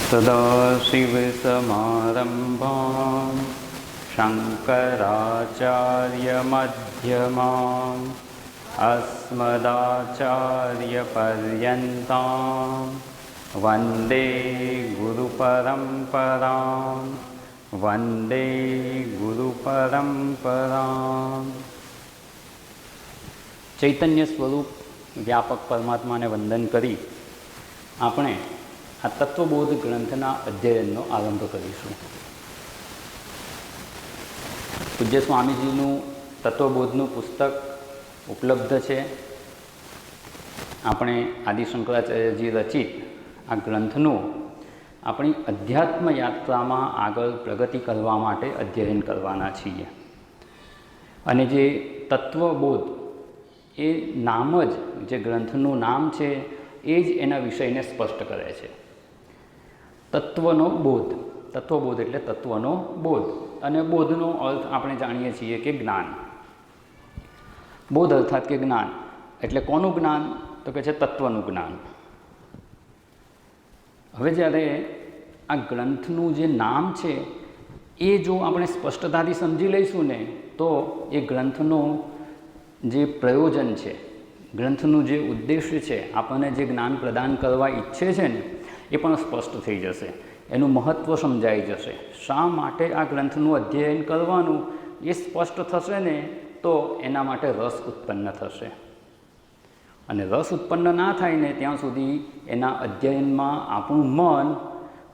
सदाशिवसमारम्भां शङ्कराचार्यमध्यमाम् अस्मदाचार्यपर्यन्तां वन्दे गुरुपरम्परां वन्दे गुरुपरम्परां। चैतन्य स्वरूप व्यापक परमात्मा ने वंदन करी આપણે આ તત્વબોધ ગ્રંથના અધ્યયનનો આરંભ કરીશું। પૂજ્ય સ્વામીજીનું તત્વબોધનું પુસ્તક ઉપલબ્ધ છે। આપણે આદિ શંકરાચાર્યજી રચિત આ ગ્રંથનું આપણી અધ્યાત્મ યાત્રામાં આગળ પ્રગતિ કરવા માટે અધ્યયન કરવાના છીએ। અને જે તત્વબોધ એ નામ જ, જે ગ્રંથનું નામ છે એ જ એના વિષયને સ્પષ્ટ કરે છે। તત્વનો બોધ, તત્વબોધ એટલે તત્વનો બોધ, અને બોધનો અર્થ આપણે જાણીએ છીએ કે જ્ઞાન। બોધ અર્થાત કે જ્ઞાન એટલે કોનું જ્ઞાન? તો કે છે તત્વનું જ્ઞાન। હવે જ્યારે આ ગ્રંથનું જે નામ છે એ જો આપણે સ્પષ્ટતાથી સમજી લઈશું ને તો એ ગ્રંથનું જે પ્રયોજન છે, ગ્રંથનું જે ઉદ્દેશ્ય છે, આપણને જે જ્ઞાન પ્રદાન કરવા ઈચ્છે છે ને એ પણ સ્પષ્ટ થઈ જશે, એનું મહત્ત્વ સમજાઈ જશે। શા માટે આ ગ્રંથનું અધ્યયન કરવાનું એ સ્પષ્ટ થશે ને તો એના માટે રસ ઉત્પન્ન થશે, અને રસ ઉત્પન્ન ના થાય ને ત્યાં સુધી એના અધ્યયનમાં આપણું મન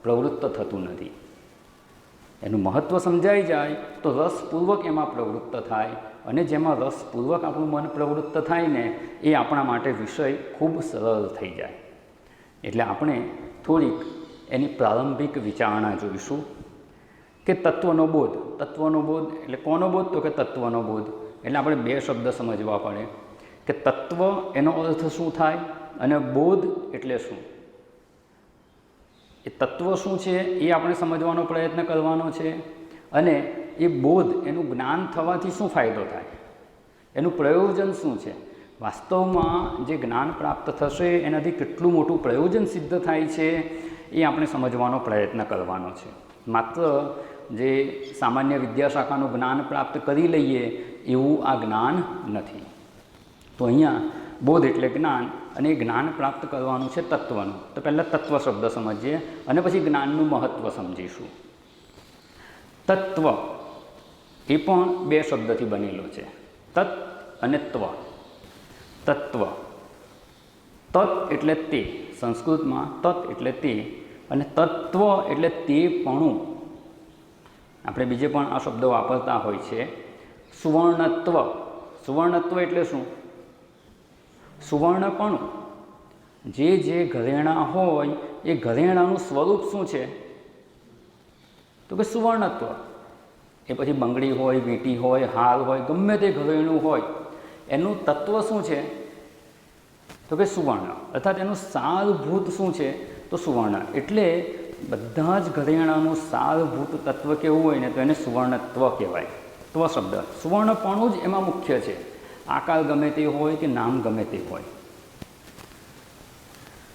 પ્રવૃત્ત થતું નથી। એનું મહત્ત્વ સમજાઈ જાય તો રસપૂર્વક એમાં પ્રવૃત્ત થાય, અને જેમાં રસપૂર્વક આપણું મન પ્રવૃત્ત થાય ને એ આપણા માટે વિષય ખૂબ સરળ થઈ જાય। એટલે આપણે થોડીક એની પ્રારંભિક વિચારણા જોઈશું કે તત્વનો બોધ, તત્વનો બોધ એટલે કોનો બોધ? તો કે તત્વનો બોધ। એટલે આપણે બે શબ્દ સમજવા પડે કે તત્વ એનો અર્થ શું થાય અને બોધ એટલે શું। એ તત્વ શું છે એ આપણે સમજવાનો પ્રયત્ન કરવાનો છે, અને એ બોધ, એનું જ્ઞાન થવાથી શું ફાયદો થાય, એનું પ્રયોજન શું છે, વાસ્તવમાં જે જ્ઞાન પ્રાપ્ત થશે એનાથી કેટલું મોટું પ્રયોજન સિદ્ધ થાય છે એ આપણે સમજવાનો પ્રયત્ન કરવાનો છે। માત્ર જે સામાન્ય વિદ્યાશાખાનું જ્ઞાન પ્રાપ્ત કરી લઈએ એવું આ જ્ઞાન નથી। તો અહીંયા બોધ એટલે જ્ઞાન, અને એ જ્ઞાન પ્રાપ્ત કરવાનું છે તત્વનું। તો પહેલાં તત્વ શબ્દ સમજીએ અને પછી જ્ઞાનનું મહત્ત્વ સમજીશું। તત્વ એ પણ બે શબ્દથી બનેલો છે, તત્ અને ત્વ। તત્વ, તત્ એટલે તે, સંસ્કૃતમાં તત્ એટલે તે, અને તત્વ એટલે તેપણું। આપણે બીજે પણ આ શબ્દો વાપરતા હોય છે। સુવર્ણત્વ, સુવર્ણત્વ એટલે શું? સુવર્ણપણું। જે ઘરેણાં હોય એ ઘરેણાંનું સ્વરૂપ શું છે? તો કે સુવર્ણત્વ। એ પછી બંગડી હોય, વીંટી હોય, હાર હોય, ગમે તે ઘરેણું હોય, એનું તત્વ શું છે? તો કે સુવર્ણ, અર્થાત એનું સારભૂત શું છે? તો સુવર્ણ। એટલે બધા જ ઘરેણાંનું સારભૂત તત્વ કેવું હોય ને તો એને સુવર્ણત્વ કહેવાય। ત્વ શબ્દ, સુવર્ણપણું જ એમાં મુખ્ય છે, આકાર ગમે તે હોય કે નામ ગમે તે હોય।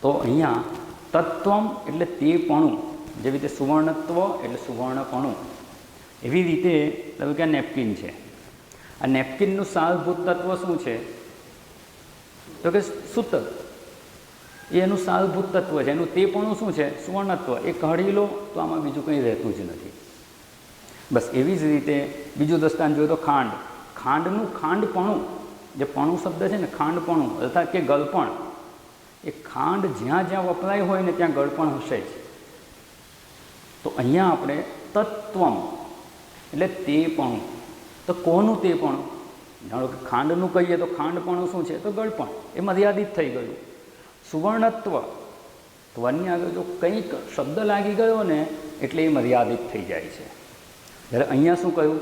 તો અહીંયા તત્વમ એટલે તેપણું, જેવી રીતે સુવર્ણત્વ એટલે સુવર્ણપણું, એવી રીતે તમે કે નેપકિન છે, આ નેપકિનનું સારભૂત તત્વ શું છે? તો કે સૂતર, એ એનું સારભૂત તત્વ છે, એનું તેપણું શું છે? સુવર્ણત્વ। એ કાઢી લો તો આમાં બીજું કંઈ રહેતું જ નથી। બસ એવી જ રીતે બીજું દૃષ્ટાંત જોઈએ તો ખાંડ, ખાંડનું ખાંડપણું, જે પણું શબ્દ છે ને, ખાંડપણું અર્થાત કે ગળપણ, એ ખાંડ જ્યાં જ્યાં વપરાય હોય ને ત્યાં ગળપણ હશે જ। તો અહીંયા આપણે તત્વમ એટલે તેપણું, તો કોનું તેપણું? જાણો કે ખાંડનું કહીએ તો ખાંડપણું શું છે? તો ગળપણ, એ મર્યાદિત થઈ ગયું। સુવર્ણત્વ, ત્વની આગળ જો કંઈક શબ્દ લાગી ગયો ને એટલે એ મર્યાદિત થઈ જાય છે। જ્યારે અહીંયા શું કહ્યું?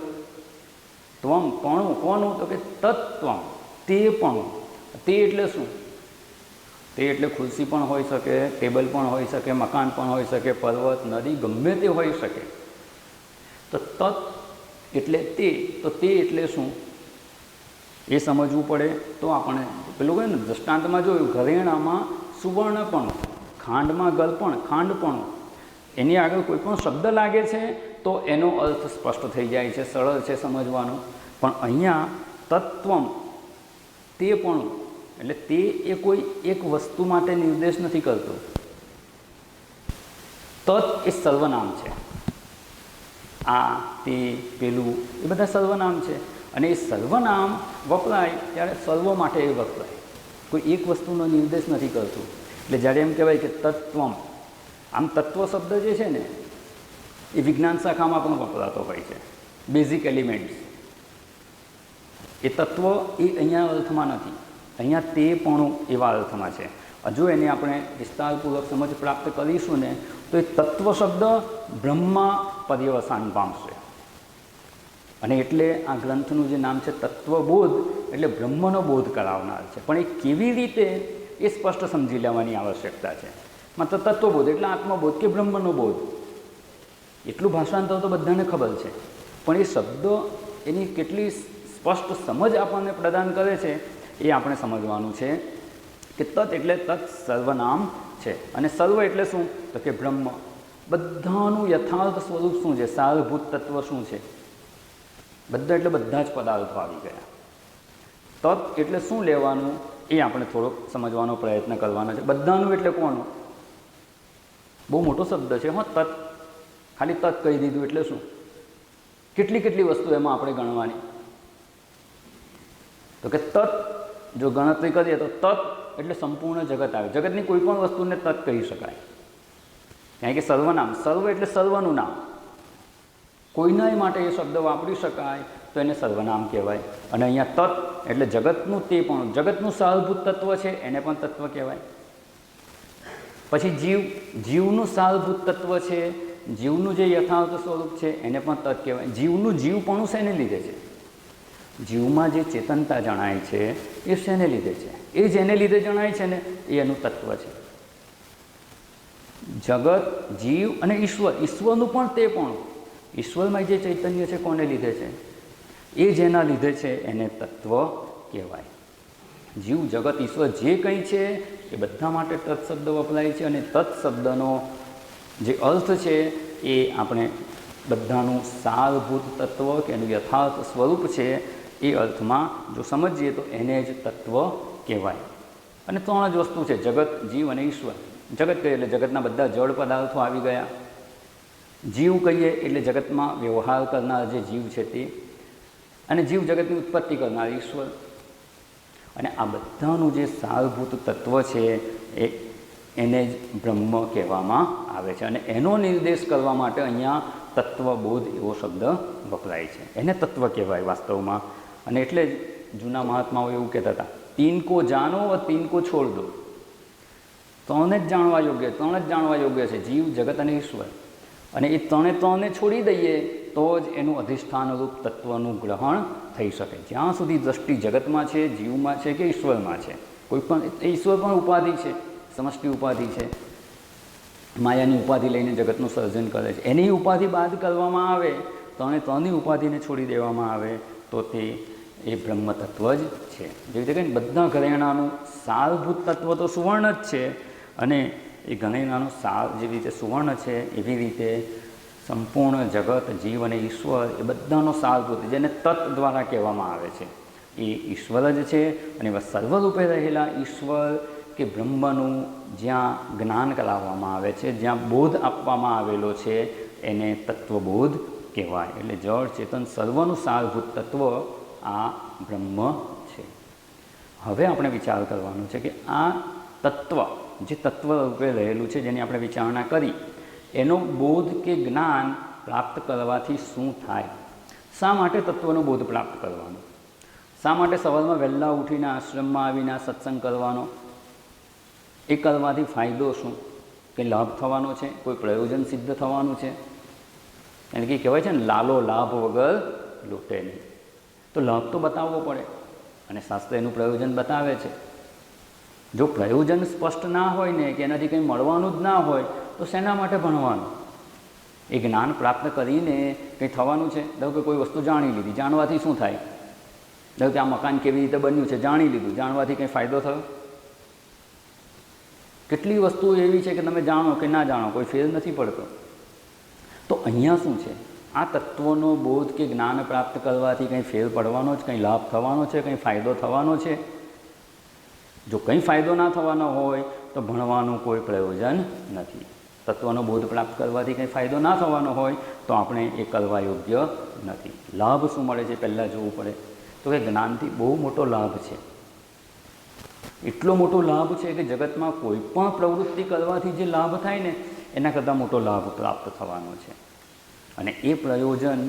ત્વમ, પણું, કોનું? તો કે તત્વમ, તેપણું। તે એટલે શું? તે એટલે ખુરશી પણ હોઈ શકે, ટેબલ પણ હોઈ શકે, મકાન પણ હોઈ શકે, પર્વત, નદી, ગમે તે હોઈ શકે। તો તત્ એટલે તે, તો તે એટલે શું એ સમજવું પડે। તો આપણે પેલું કહે ને દૃષ્ટાંતમાં જોયું, ઘરેણામાં સુવર્ણપણું, ખાંડમાં ગળપણ, ખાંડપણું, એની આગળ કોઈ પણ શબ્દ લાગે છે તો એનો અર્થ સ્પષ્ટ થઈ જાય છે, સરળ છે સમજવાનો. પણ અહીંયા તત્વમ તે પણ એટલે તે એ કોઈ એક વસ્તુ માટે નિર્દેશ નથી કરતો. તત્ એ સર્વનામ છે. આ તે પેલું એ બધા સર્વનામ છે અને એ સર્વનામ વપરાય ત્યારે સર્વ માટે એ વપરાય, કોઈ એક વસ્તુનો નિર્દેશ નથી કરતું. એટલે જ્યારે એમ કહેવાય કે તત્વમ, આમ તત્વ શબ્દ જે છે ને એ વિજ્ઞાન શાખામાં પણ વપરાતો હોય છે. બેઝિક એલિમેન્ટ્સ એ તત્વ એ અહીંયા અર્થમાં નથી, અહીંયા તે પણ એવા અર્થમાં છે. હજુ એને આપણે વિસ્તારપૂર્વક સમજ પ્રાપ્ત કરીશું ને તો એ તત્વ શબ્દ બ્રહ્મમાં પર્યવસાન પામશે. અને એટલે આ ગ્રંથનું જે નામ છે તત્વબોધ, એટલે બ્રહ્મનો બોધ કરાવનાર છે. પણ એ કેવી રીતે એ સ્પષ્ટ સમજી લેવાની આવશ્યકતા છે. માત્ર તત્વબોધ એટલે આત્મબોધ કે બ્રહ્મનો બોધ, એટલું ભાષાંતર તો બધાને ખબર છે. પણ એ શબ્દો એની કેટલી સ્પષ્ટ સમજ આપણને પ્રદાન કરે છે એ આપણે સમજવાનું છે. કે તત્ એટલે તત્ સર્વનામ છે અને સર્વ એટલે શું? તો કે બ્રહ્મ. બધાનું યથાર્થ સ્વરૂપ શું છે? સારભૂત તત્વ શું છે? બધા એટલે બધા જ પદાર્થો આવી ગયા. તત્ એટલે શું લેવાનું એ આપણે થોડોક સમજવાનો પ્રયત્ન કરવાનો છે. બધાનું એટલે કોનું? બહુ મોટો શબ્દ છે. હા, તત્ ખાલી તત્ કહી દીધું એટલે શું? કેટલી વસ્તુ એમાં આપણે ગણવાની? તો કે તત્ જો ગણતરી કરીએ તો તત્ એટલે સંપૂર્ણ જગત આવે. જગતની કોઈ પણ વસ્તુને તત્ કહી શકાય. કારણ કે સર્વનામ, સર્વ એટલે સર્વનું નામ. કોઈનાય માટે એ શબ્દ વાપરી શકાય તો એને સર્વનામ કહેવાય. અને અહીંયા તત્ એટલે જગતનું તે પણ, જગતનું સારભૂત તત્વ છે એને પણ તત્વ કહેવાય. પછી જીવ, જીવનું સારભૂત તત્વ છે, જીવનું જે યથાર્થ સ્વરૂપ છે એને પણ તત્ કહેવાય. જીવનું જીવપણું શેને લીધે છે? જીવમાં જે ચેતનતા જણાય છે એ શેને લીધે છે? એ જેને લીધે જણાય છે ને એ એનું તત્વ છે. જગત, જીવ અને ઈશ્વર, ઈશ્વરનું પણ તે પણ, ઈશ્વરમાં જે ચૈતન્ય છે કોને લીધે છે? એ જેના લીધે છે એને તત્વ કહેવાય. જીવ, જગત, ઈશ્વર જે કંઈ છે એ બધા માટે તત્ શબ્દ વપરાય છે. અને તત્ શબ્દનો જે અર્થ છે એ આપણે બધાનું સારભૂત તત્વ કે એનું યથાર્થ સ્વરૂપ છે એ અર્થમાં જો સમજીએ તો એને જ તત્વ કહેવાય. અને ત્રણ જ વસ્તુ છે, જગત, જીવ અને ઈશ્વર. જગત કહીએ એટલે જગતના બધા જળ પદાર્થો આવી ગયા. જીવ કહીએ એટલે જગતમાં વ્યવહાર કરનાર જે જીવ છે તે, અને જીવ જગતની ઉત્પત્તિ કરનાર ઈશ્વર. અને આ બધાનું જે સારભૂત તત્વ છે એને જ બ્રહ્મ કહેવામાં આવે છે. અને એનો નિર્દેશ કરવા માટે અહીંયા તત્વબોધ એવો શબ્દ વપરાય છે. એને તત્વ કહેવાય વાસ્તવમાં. અને એટલે જ જૂના મહાત્માઓ એવું કહેતા હતા, તીન કો જાનો और तीन को छोड़ दो. ત્રણે જ જાણવા યોગ્ય, ત્રણ જ જાણવા યોગ્ય છે, જીવ, જગત અને ઈશ્વર. અને એ ત્રણે છોડી દઈએ તો જ એનું અધિષ્ઠાનરૂપ તત્વનું ગ્રહણ થઈ શકે. જ્યાં સુધી દ્રષ્ટિ જગતમાં છે, જીવમાં છે કે ઈશ્વરમાં છે, કોઈ પણ ઈશ્વર પણ ઉપાધિ છે, સમષ્ટિ ઉપાધિ છે, માયાની ઉપાધિ લઈને જગતનું સર્જન કરે છે. એની ઉપાધિ બાદ કરવામાં આવે, ત્રણેય ઉપાધિને છોડી દેવામાં આવે તો તે એ બ્રહ્મ તત્વ જ છે. જેવી રીતે કંઈ બધા ઘરેણાનું સારભૂત તત્વ તો સુવર્ણ જ છે. અને એ ઘરેણાનું સાર જેવી રીતે સુવર્ણ છે એવી રીતે સંપૂર્ણ જગત, જીવ અને ઈશ્વર એ બધાનો સારભૂત, જેને તત્ દ્વારા કહેવામાં આવે છે, એ ઈશ્વર જ છે. અને એવા સર્વરૂપે રહેલા ઈશ્વર કે બ્રહ્મનું જ્યાં જ્ઞાન કરાવવામાં આવે છે, જ્યાં બોધ આપવામાં આવેલો છે એને તત્વબોધ કહેવાય. એટલે જળ, ચેતન, સર્વનું સારભૂત તત્વ આ બ્રહ્મ છે. હવે આપણે વિચાર કરવાનો છે કે આ તત્વ જે તત્વ રૂપે રહેલું છે, જેની આપણે વિચારણા કરી, એનો બોધ કે જ્ઞાન પ્રાપ્ત કરવાથી શું થાય? શા માટે તત્વનો બોધ પ્રાપ્ત કરવાનો? શા માટે સવારમાં વહેલા ઉઠીને આશ્રમમાં આવીને સત્સંગ કરવાનો? એ કરવાથી ફાયદો શું? કંઈ લાભ થવાનો છે? કોઈ પ્રયોજન સિદ્ધ થવાનું છે? એટલે કે કહેવાય છે ને, લાલો લાભ વગર લૂંટે નહીં. તો લાભ તો બતાવવો પડે અને શાસ્ત્ર એનું પ્રયોજન બતાવે છે. જો પ્રયોજન સ્પષ્ટ ના હોય ને, કે એનાથી કંઈ મળવાનું જ ના હોય, તો શેના માટે ભણવાનું? એ જ્ઞાન પ્રાપ્ત કરીને કંઈ થવાનું છે? ધારો કે કોઈ વસ્તુ જાણી લીધી, જાણવાથી શું થાય? ધારો કે આ મકાન કેવી રીતે બન્યું છે, જાણી લીધું, જાણવાથી કંઈ ફાયદો થયો? કેટલી વસ્તુઓ એવી છે કે તમે જાણો કે ના જાણો કોઈ ફેર નથી પડતો. તો અહીંયા શું છે, આ તત્વોનો બોધ કે જ્ઞાન પ્રાપ્ત કરવાથી કંઈ ફેર પડવાનો છે, કંઈ લાભ થવાનો છે, કંઈ ફાયદો થવાનો છે? જો કંઈ ફાયદો ના થવાનો હોય તો ભણવાનું કોઈ પ્રયોજન નથી. તત્વનો બોધ પ્રાપ્ત કરવાથી કંઈ ફાયદો ના થવાનો હોય તો આપણે એ કરવા યોગ્ય નથી. લાભ શું મળે છે પહેલાં જોવું પડે. તો કે જ્ઞાનથી બહુ મોટો લાભ છે. એટલો મોટો લાભ છે કે જગતમાં કોઈ પણ પ્રવૃત્તિ કરવાથી જે લાભ થાય ને એના કરતાં મોટો લાભ પ્રાપ્ત થવાનો છે. અને એ પ્રયોજન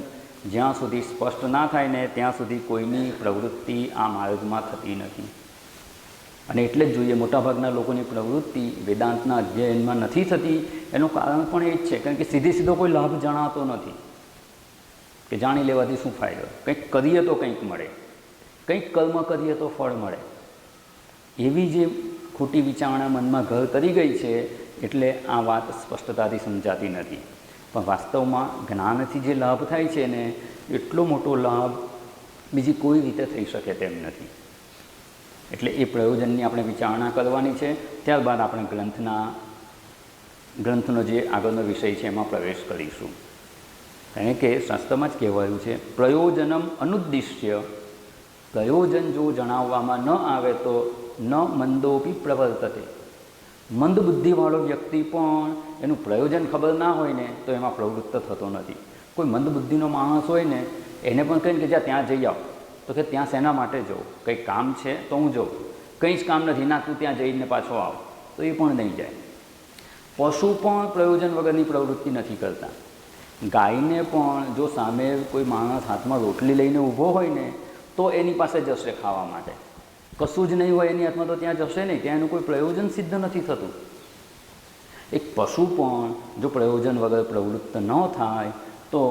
જ્યાં સુધી સ્પષ્ટ ના થાય ને ત્યાં સુધી કોઈની પ્રવૃત્તિ આ માર્ગમાં થતી નથી. અને એટલે જ જોઈએ મોટાભાગના લોકોની પ્રવૃત્તિ વેદાંતના અધ્યયનમાં નથી થતી. એનું કારણ પણ એ જ છે, કારણ કે સીધો કોઈ લાભ જણાતો નથી કે જાણી લેવાથી શું ફાયદો. કંઈક કરીએ તો કંઈક મળે, કંઈક કર્મ કરીએ તો ફળ મળે, એવી જે ખોટી વિચારણા મનમાં ઘર કરી ગઈ છે. એટલે આ વાત સ્પષ્ટતાથી સમજાતી નથી. પણ વાસ્તવમાં જ્ઞાનથી જે લાભ થાય છે ને એટલો મોટો લાભ બીજી કોઈ રીતે થઈ શકે તેમ નથી. એટલે એ પ્રયોજનની આપણે વિચારણા કરવાની છે. ત્યારબાદ આપણે ગ્રંથનો જે આગળનો વિષય છે એમાં પ્રવેશ કરીશું. કારણ કે શાસ્ત્રમાં જ કહેવાયું છે, પ્રયોજનમ અનુદ્દિશ્ય, પ્રયોજન જો જણાવવામાં ન આવે તો ન મંદોપી પ્રવર્તતે. મંદ બુદ્ધિવાળો વ્યક્તિ પણ એનું પ્રયોજન ખબર ના હોય ને તો એમાં પ્રવૃત્ત થતો નથી. કોઈ મંદ બુદ્ધિનો માણસ હોય ને એને પણ કહીને કે ત્યાં જઈ આવ, તો કે ત્યાં શેના માટે જવું? કંઈક કામ છે તો હું જાઉં, કંઈ જ કામ નથી ના તું ત્યાં જઈને પાછો આવ, તો એ પણ નહીં જાય. પશુ પણ પ્રયોજન વગરની પ્રવૃત્તિ નથી કરતા. ગાયને પણ જો સામે કોઈ માણસ હાથમાં રોટલી લઈને ઊભો હોય ને તો એની પાસે જશે ખાવા માટે. કશું જ નહીં હોય એની હાથમાં તો ત્યાં જશે નહીં, ત્યાં એનું કોઈ પ્રયોજન સિદ્ધ નથી થતું. એક પશુ પણ જો પ્રયોજન વગર પ્રવૃત્ત ન થાય તો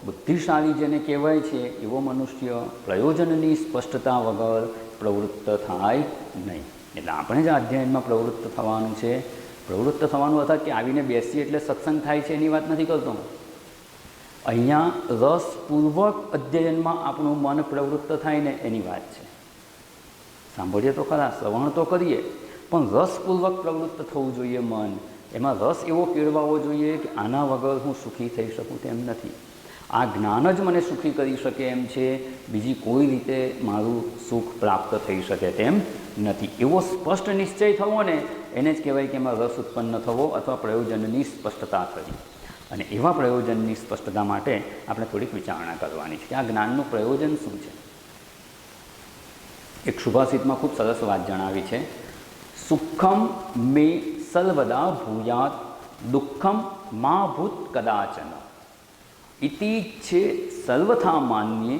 બુદ્ધિશાળી જેને કહેવાય છે એવો મનુષ્ય પ્રયોજનની સ્પષ્ટતા વગર પ્રવૃત્ત થાય નહીં. એટલે આપણે જ અધ્યયનમાં પ્રવૃત્ત થવાનું છે. પ્રવૃત્ત થવાનું અર્થાત કે આવીને બેસીએ એટલે સત્સંગ થાય છે એની વાત નથી કરતો. અહીંયા રસપૂર્વક અધ્યયનમાં આપણું મન પ્રવૃત્ત થાય ને એની વાત છે. સાંભળીએ તો ખરા, શ્રવણ તો કરીએ, પણ રસપૂર્વક પ્રવૃત્ત થવું જોઈએ મન. એમાં રસ એવો કેળવાવો જોઈએ કે આના વગર હું સુખી થઈ શકું તેમ નથી. આ જ્ઞાન જ મને સુખી કરી શકે એમ છે, બીજી કોઈ રીતે મારું સુખ પ્રાપ્ત થઈ શકે તેમ નથી. એવો સ્પષ્ટ નિશ્ચય થવો ને એને જ કહેવાય કે એમાં રસ ઉત્પન્ન થવો અથવા પ્રયોજનની સ્પષ્ટતા થવી. અને એવા પ્રયોજનની સ્પષ્ટતા માટે આપણે થોડીક વિચારણા કરવાની છે કે આ જ્ઞાનનું પ્રયોજન શું છે. એક સુભાષિતમાં ખૂબ સરસ વાત જણાવી છે, સુખમ મે સર્વદા ભૂયાત દુઃખમ મા ભૂત કદાચન ઇતિ છે સર્વથા માન્યે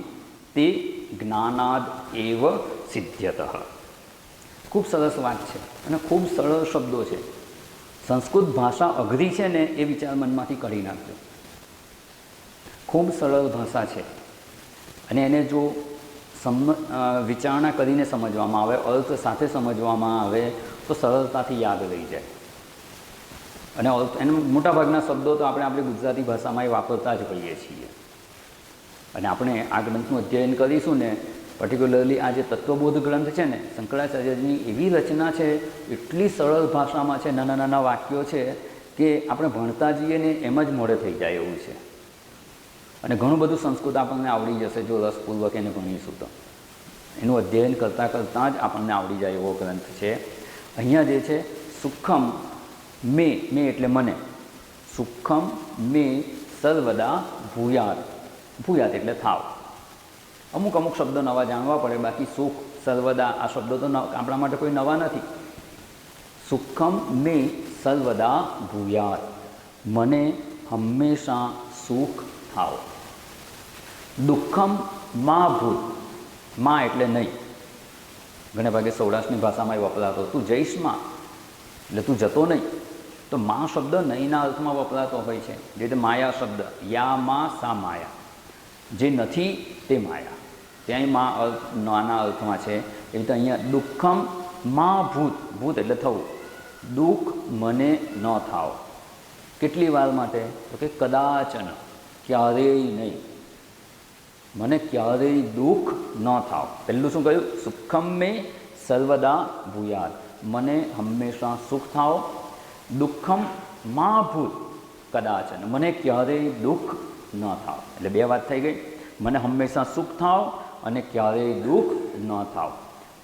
તે જ્ઞાનાદ એવ સિદ્ધ્યતઃ. ખૂબ સરસ વાત છે અને ખૂબ સરળ શબ્દો છે. સંસ્કૃત ભાષા અઘરી છે ને એ વિચાર મનમાંથી કાઢી નાખજો. ખૂબ સરળ ભાષા છે અને એને જો વિચારણા કરીને સમજવામાં આવે, અર્થ સાથે સમજવામાં આવે તો સરળતાથી યાદ રહી જાય. અને એના મોટાભાગના શબ્દો તો આપણે આપણી ગુજરાતી ભાષામાં વાપરતા જ હોઈએ છીએ. અને આપણે આ ગ્રંથનું અધ્યયન કરીશું ને, પર્ટિક્યુલરલી આ જે તત્વબોધ ગ્રંથ છે ને, શંકરાચાર્યની એવી રચના છે, એટલી સરળ ભાષામાં છે, નાના નાના વાક્યો છે કે આપણે ભણતા જઈએ ને એમ જ મોડે થઈ જાય એવું છે. અને ઘણું બધું સંસ્કૃત આપણને આવડી જશે જો રસપૂર્વક એને ભણીશું તો. એનું અધ્યયન કરતાં કરતાં જ આપણને આવડી જાય એવો ગ્રંથ છે. અહીંયા જે છે સુખમ મે એટલે મને, સુખમ મે સર્વદા ભૂયાત, ભૂયાત એટલે થાવ. અમુક શબ્દો નવા જાણવા પડે, બાકી સુખ સર્વદા આ શબ્દો તો આપણા માટે કોઈ નવા નથી. સુખમ મે સર્વદા ભૂયાત, મને હંમેશા સુખ થાવ. દુઃખમ મા ભૂત, મા એટલે નહીં. ઘણા ભાગે સૌરાષ્ટ્રની ભાષામાં વપરાતો તું જઈશ માં એટલે તું જતો નહીં. તો મા શબ્દ નહીંના અર્થમાં વપરાતો હોય છે. જે રીતે માયા શબ્દ, યા મા સા માયા, જે નથી તે માયા, ત્યાંય મા અર્થ નાના અર્થમાં છે. એ રીતે અહીંયા દુઃખમ મા ભૂત, ભૂત એટલે થવું, દુઃખ મને ન થાવ. કેટલી વાર માટે? તો કે કદાચન, ક્યારેય નહીં, મને ક્યારેય દુઃખ ન થાવ. પહેલું શું કહ્યું? સુખમ મે સર્વદા ભૂયાત, મને હંમેશા સુખ થાવ. દુઃખમ મા ભૂત, કદાચન મને ક્યારેય દુઃખ ન થાવ. એટલે બે વાત થઈ ગઈ. મને હંમેશા સુખ થાવ અને ક્યારેય દુઃખ ન થાવ.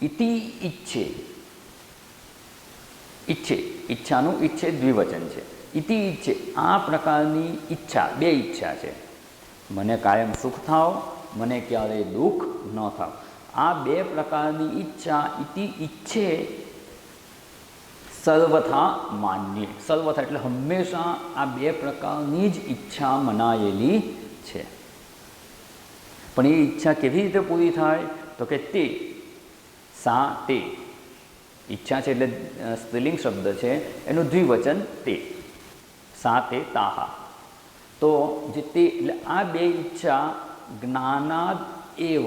ઇતિ ઈચ્છે, ઈચ્છે, ઈચ્છાનું ઈચ્છે દ્વિવચન છે. ઇતિ ઈચ્છે, આ પ્રકારની ઈચ્છા, બે ઈચ્છા છે. મને કાયમ સુખ થાવ, મને ક્યારેય દુઃખ ન થાવ. આ બે પ્રકારની ઈચ્છા ઇતિ ઈચ્છે સર્વથા માન્ય. સર્વથા એટલે હંમેશા આ બે પ્રકારની જ ઈચ્છા મનાયેલી છે. પણ એ ઈચ્છા કેવી રીતે પૂરી થાય? તો કે તે, સા તે. ઈચ્છા છે એટલે સ્ત્રીલિંગ શબ્દ છે, એનું દ્વિવચન તે. સા તે તાહા. તો જે તે એટલે આ બે ઈચ્છા જ્ઞાનાદ એવ,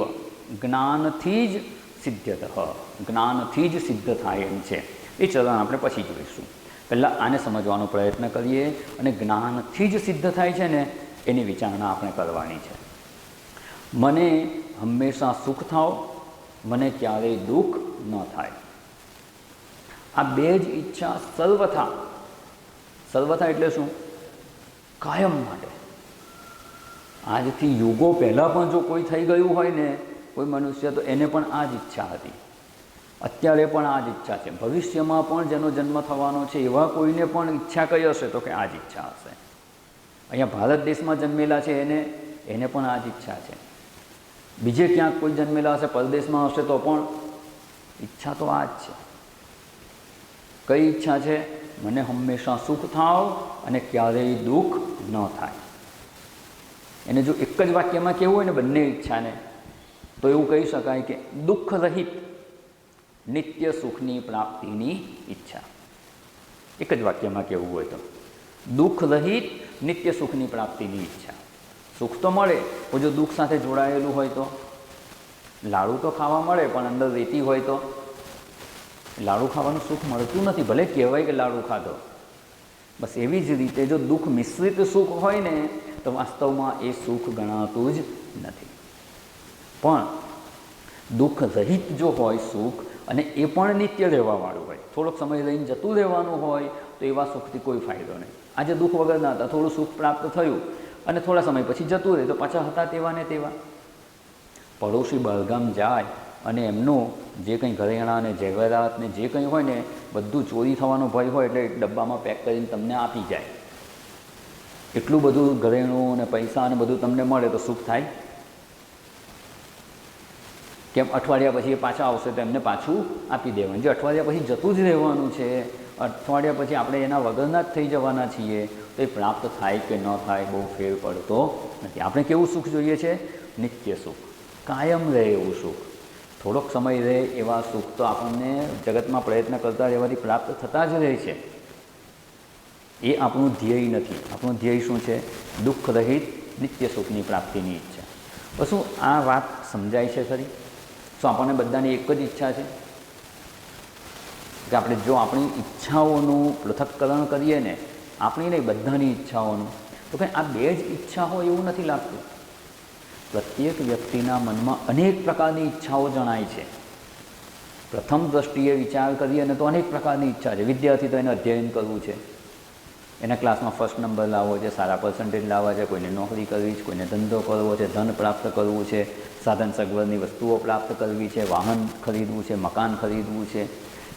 જ્ઞાનથી જ સિદ્ધત, જ્ઞાનથી જ સિદ્ધ થાય એમ છે. એ ચરણ આપણે પછી જોઈશું. પહેલાં આને સમજવાનો પ્રયત્ન કરીએ અને જ્ઞાનથી જ સિદ્ધ થાય છે ને એની વિચારણા આપણે કરવાની છે. મને હંમેશા સુખ થાવ, મને ક્યારેય દુઃખ ન થાય. આ બે જ ઈચ્છા સર્વથા, સર્વથા એટલે શું? કાયમ માટે. આજથી યુગો પહેલાં પણ જો કોઈ થઈ ગયું હોય ને કોઈ મનુષ્ય, તો એને પણ આ જ ઈચ્છા હતી. અત્યારે પણ આ જ ઈચ્છા છે. ભવિષ્યમાં પણ જેનો જન્મ થવાનો છે એવા કોઈને પણ ઈચ્છા કઈ હશે? તો કે આ જ ઈચ્છા હશે. અહીંયા ભારત દેશમાં જન્મેલા છે એને પણ આ જ ઈચ્છા છે. બીજે ક્યાંક કોઈ જન્મેલા હશે, પરદેશમાં હશે, તો પણ ઈચ્છા તો આ જ છે. કઈ ઈચ્છા છે? મને હંમેશા સુખ થાવ અને ક્યારેય દુઃખ ન થાય. એને જો એક જ વાક્યમાં કહેવું હોય ને બંને ઈચ્છાને, તો એવું કહી શકાય કે દુઃખ રહિત નિત્ય સુખની પ્રાપ્તિની ઈચ્છા. એક જ વાક્યમાં કહેવું હોય તો દુઃખ રહિત નિત્ય સુખની પ્રાપ્તિની ઈચ્છા. સુખ તો મળે, પણ જો દુઃખ સાથે જોડાયેલું હોય તો. લાડુ તો ખાવા મળે, પણ અંદર રેતી હોય તો લાડુ ખાવાનું સુખ મળતું નથી. ભલે કહેવાય કે લાડુ ખાધો. બસ એવી જ રીતે જો દુઃખ મિશ્રિત સુખ હોય ને તો વાસ્તવમાં એ સુખ ગણાતું જ નથી. પણ દુઃખ રહિત જો હોય સુખ, અને એ પણ નિત્ય રહેવાવાળું હોય, થોડોક સમય રહીને જતું રહેવાનું હોય, તો એવા સુખથી કોઈ ફાયદો નહીં. આજે દુઃખ વગર ના હતા, થોડું સુખ પ્રાપ્ત થયું અને થોડા સમય પછી જતું રહે, તો પાછા હતા તેવા ને તેવા. પડોશી બહારગામ જાય અને એમનું જે કંઈ ઘરેણાં ને જેવરાત ને જે કંઈ હોય ને બધું ચોરી થવાનો ભય હોય એટલે ડબ્બામાં પેક કરીને તમને આપી જાય. એટલું બધું ઘરેણું ને પૈસા અને બધું તમને મળે તો સુખ થાય કેમ? અઠવાડિયા પછી એ પાછા આવશે તો એમને પાછું આપી દેવાનું. જે અઠવાડિયા પછી જતું જ રહેવાનું છે, અઠવાડિયા પછી આપણે એના વગરના જ થઈ જવાના છીએ, તો એ પ્રાપ્ત થાય કે ન થાય બહુ ફેર પડતો નથી. આપણે કેવું સુખ જોઈએ છે? નિત્ય સુખ, કાયમ રહે એવું સુખ. થોડોક સમય રહે એવા સુખ તો આપણને જગતમાં પ્રયત્ન કરતા રહેવાથી પ્રાપ્ત થતા જ રહે છે. એ આપણું ધ્યેય નથી. આપણું ધ્યેય શું છે? દુઃખ રહિત નિત્ય સુખની પ્રાપ્તિની ઈચ્છા. તો શું આ વાત સમજાય છે ખરી? શું આપણને બધાની એક જ ઈચ્છા છે કે આપણે જો આપણી ઈચ્છાઓનું પૃથક્કરણ કરીએ ને, આપણી નહીં બધાની ઈચ્છાઓનું, તો કંઈ આ બે જ ઈચ્છા હોય એવું નથી લાગતું. પ્રત્યેક વ્યક્તિના મનમાં અનેક પ્રકારની ઈચ્છાઓ જણાય છે. પ્રથમ દ્રષ્ટિએ વિચાર કરીએ ને તો અનેક પ્રકારની ઈચ્છા છે. વિદ્યાર્થી તો એને અધ્યયન કરવું છે, એના ક્લાસમાં ફર્સ્ટ નંબર લાવવો છે, સારા પર્સન્ટેજ લાવવા છે, કોઈને નોકરી કરવી છે, કોઈને ધંધો કરવો છે, ધન પ્રાપ્ત કરવું છે, સાધન સગવડની વસ્તુઓ પ્રાપ્ત કરવી છે, વાહન ખરીદવું છે, મકાન ખરીદવું છે,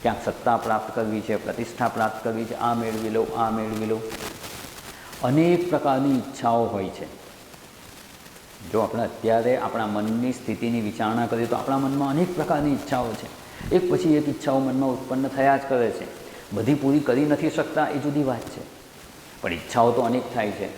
ક્યાંક સત્તા પ્રાપ્ત કરવી છે, પ્રતિષ્ઠા પ્રાપ્ત કરવી છે, આ મેળવી લો, આ મેળવી લો. અનેક પ્રકારની ઈચ્છાઓ હોય છે. જો આપણે અત્યારે આપણા મનની સ્થિતિની વિચારણા કરીએ તો આપણા મનમાં અનેક પ્રકારની ઈચ્છાઓ છે. એક પછી એક ઈચ્છાઓ મનમાં ઉત્પન્ન થયા જ કરે છે. બધી પૂરી કરી નથી શકતા એ જુદી વાત છે, પણ ઈચ્છાઓ તો અનેક થાય છે.